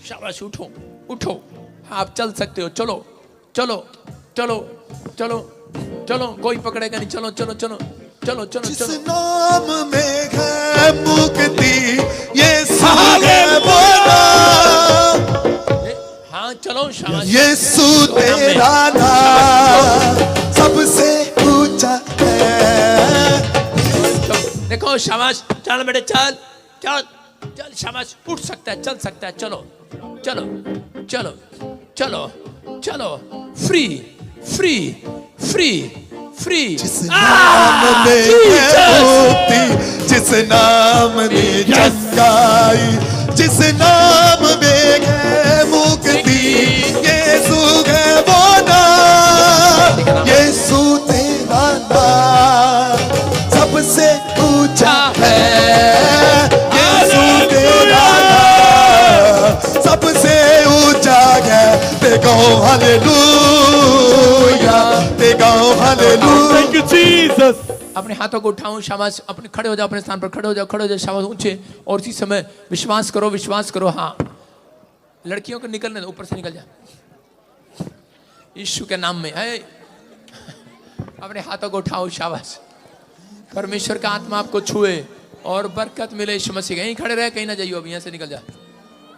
A: शाबाश, उठो उठो, आप चल सकते हो, चलो चलो चलो चलो चलो, कोई पकड़ेगा नहीं, चलो चलो चलो चलो चलो
B: जिस
A: चलो।
B: नाम में है मुक्ति, यीशु है वो नाम।
A: हाँ चलो, शाबाश।
B: यीशु तेरा नाम सबसे ऊंचा है।
A: देखो शाबाश, चल बेटे चल चल चल, शाबाश, उठ सकता है, चल सकता है, चलो चलो चलो चलो चलो, फ्री फ्री फ्री फ्री।
B: जिस नाम में है मुक्ति, जिस नाम में चंगाई, जिस नाम में है मुक्ति, यीशु है वो नाम। यीशु तेरा नाम सबसे ऊंचा है, यीशु तेरा नाम सबसे ऊंचा है। देखो हालेलुया, देखो हालेलुया।
E: Thank you Jesus.
A: अपने हाथों को उठाओ, शाबाश। अपने खड़े हो जाओ, अपने स्थान पर खड़े हो जाओ, खड़े हो जाओ, शाबाश, ऊंचे। और इसी समय विश्वास करो, विश्वास करो। हाँ, लड़कियों को निकलने दो, ऊपर से निकल जा यीशु के नाम में। है अपने हाथों को उठाओ, शाबाश। परमेश्वर का आत्मा आपको छुए और बरकत मिले यीशु मसीह। यहीं खड़े रहे, कहीं ना जाइए, अब यहाँ से निकल जा।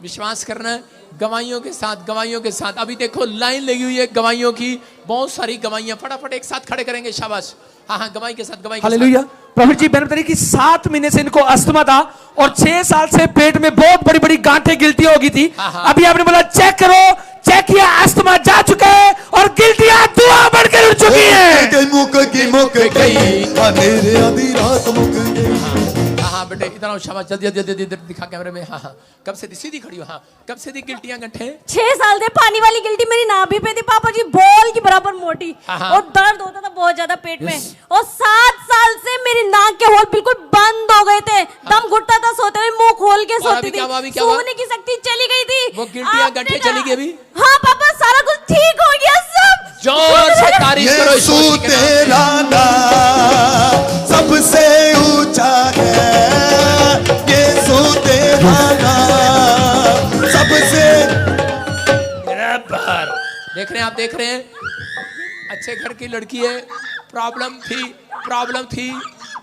A: विश्वास करना है गवाहियों के साथ, गवाहियों के साथ। अभी देखो लाइन लगी हुई है गवाहियों की, बहुत सारी गवाहियां, फटाफट एक साथ खड़े करेंगे, शाबाश। हाँ हाँ, गवाही के साथ, गवाही के
E: हालेलुया। प्रॉफिट जी, मैंने बताया कि 7 महीने से इनको अस्थमा था और 6 साल से पेट में बहुत बड़ी बड़ी गांठें गिल्टियां हो गई थी। अभी आपने बोला चेक करो, चेक किया, अस्थमा जा चुका है और गिल्टियां दुआ बढ़कर उठ चुकी है।
B: मुक गई अंधेरे आधी रात मुक गई।
A: हाँ बेटे, इधर आओ, शाबाश, जल्दी जल्दी जल्दी इधर दिखा कैमरे में। हाँ हाँ, कब से थी? सीधी खड़ी हो। हाँ, कब से थी गिल्टियां गंठे?
D: 6 साल से पानी वाली गिल्टी मेरी नाभि पे थी पापा जी, बॉल की बराबर मोटी,
A: हाँ।
D: और दर्द होता था बहुत ज्यादा पेट में। और 7 साल से मेरी नाक के होल बिल्कुल बंद हो गए थे, दम घुटता था सोते हुए, मुंह खोल के सोती थी, सूंघने की शक्ति चली गई थी।
A: वो गिल्टियां गंठे चली गई अभी?
D: हाँ पापा, सारा कुछ ठीक हो गया सब।
A: जोर से तारीफ करो
B: यीशु तेरा नाम सबसे ऊंचा है, यीशु तेरा नाम सबसे।
A: बराबर देख रहे हैं आप, देख रहे हैं, अच्छे घर की लड़की है, प्रॉब्लम थी,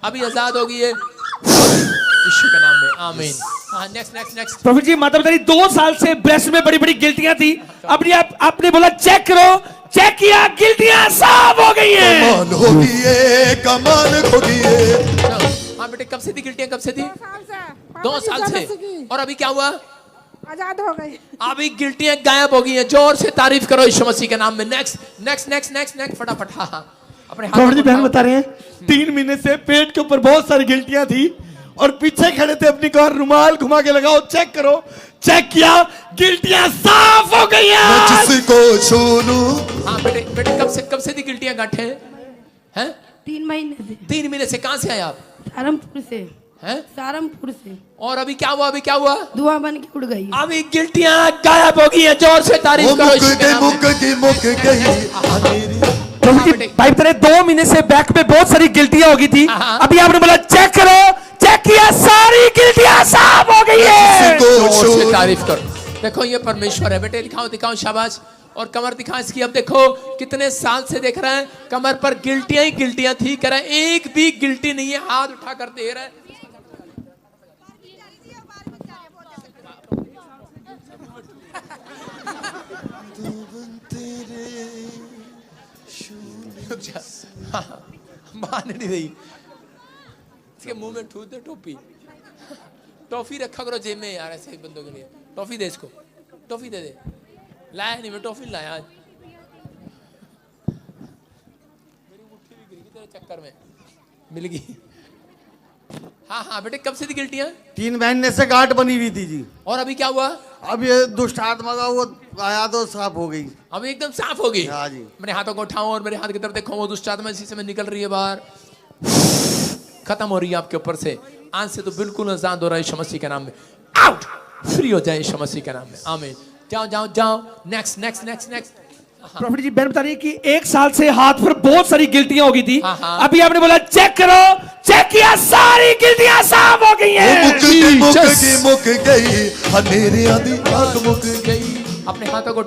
A: अभी आजाद हो गई है यीशु के नाम में, आमीन। हाँ, नेक्स्ट।
E: प्रॉफिट जी, माता बताइए 2 साल से ब्रेस्ट में बड़ी बड़ी गिल्टियां थी। अभी आपने बोला चेक करो, चेक किया, गिल्टियां साफ हो गई हैं।
B: कमाल हो गई है, कमाल हो गई है।
A: हाँ बेटे, कब से थी गिल्टियां, कब से थी? 2 साल से। और अभी क्या हुआ?
F: आजाद हो गई।
A: अभी गिल्टियां गायब हो गई हैं। जोर से तारीफ करो यीशु मसीह के नाम में। नेक्स्ट फटाफट। हाँ, अपने
E: प्रॉफिट जी, बहन बता रहे हैं 3 महीने से पेट के ऊपर बहुत सारी गिल्टियां थी और पीछे खड़े थे, अपनी कार रुमाल घुमा के लगाओ, चेक करो, चेक किया, गिल्टियां साफ हो गई हैं।
B: मैं जिसको छू।
A: हाँ बेटे, कब से थी गिल्टियां गांठे हैं?
F: 3 महीने से।
A: 3 महीने से। कहाँ से आए आप?
F: सहारनपुर से।
A: हैं?
F: सहारनपुर से।
A: और अभी क्या हुआ?
F: धुआं बन के उड़ गई।
A: अभी गिल्टियां गायब हो गई हैं। जोर से तारीफ करो यीशु के नाम में।
B: मुक गई।
E: भाई बता रहे 2 महीने से बैक में बहुत सारी गिल्टियां हो गई थी। अभी आपने बोला चेक करो, चेक किया, सारी गिल्टियां साफ हो गई है।
A: जोर से तारीफ करो। देखो ये परमेश्वर है बेटे, दिखाओ, शाबाश। और कमर दिखा इसकी। अब देखो कितने साल से देख रहे हैं, कमर पर गिल्टियां ही गिल्टियां थी, कह रहे हैं एक भी गिल्टी नहीं है, हाथ उठा कर दे रहे हैं। मान नहीं रही, इसके मुंह में ठूस दे टोपी। टॉफी रखा करो जेब में यार, ऐसे बंदों के लिए। टॉफी दे इसको, टॉफी दे दे। लाया नहीं, मैं टॉफी लाया आज। मेरी मुट्ठी भी गिर गई तेरे चक्कर में, मिल गई। हाँ हाँ बेटे, कब से थी गिल्टियां?
G: 3 महीने से गांठ बनी हुई थी जी।
A: और अभी क्या हुआ?
G: अब ये दुष्ट आत्मा का वो आया तो साफ हो गई।
A: अभी एकदम साफ हो गई।
G: हाँ जी।
A: मेरे हाथों को उठाऊं और मेरे हाथ की तरफ देखो, वो दुष्ट आत्मा इसी समय निकल रही है बाहर, खत्म हो रही है आपके ऊपर से। आज से तो बिल्कुल आजाद हो रहा है यीशु मसीह के नाम में। आउट, फ्री हो जाए यीशु मसीह के नाम में। आमीन। जाओ जाओ जाओ, next next next next.
E: Profit ji बहन बता रही है कि 1 साल से हाथ पर बहुत सारी गिल्टियां हो गई थी।
A: हाँ, हाँ।
E: अभी आपने बोला चेक करो, चेक किया, सारी गिल्टियां साफ हो गई हैं।
B: मुक गई, अंधेरे आदि आग मुक गई।
A: अपने हाथों को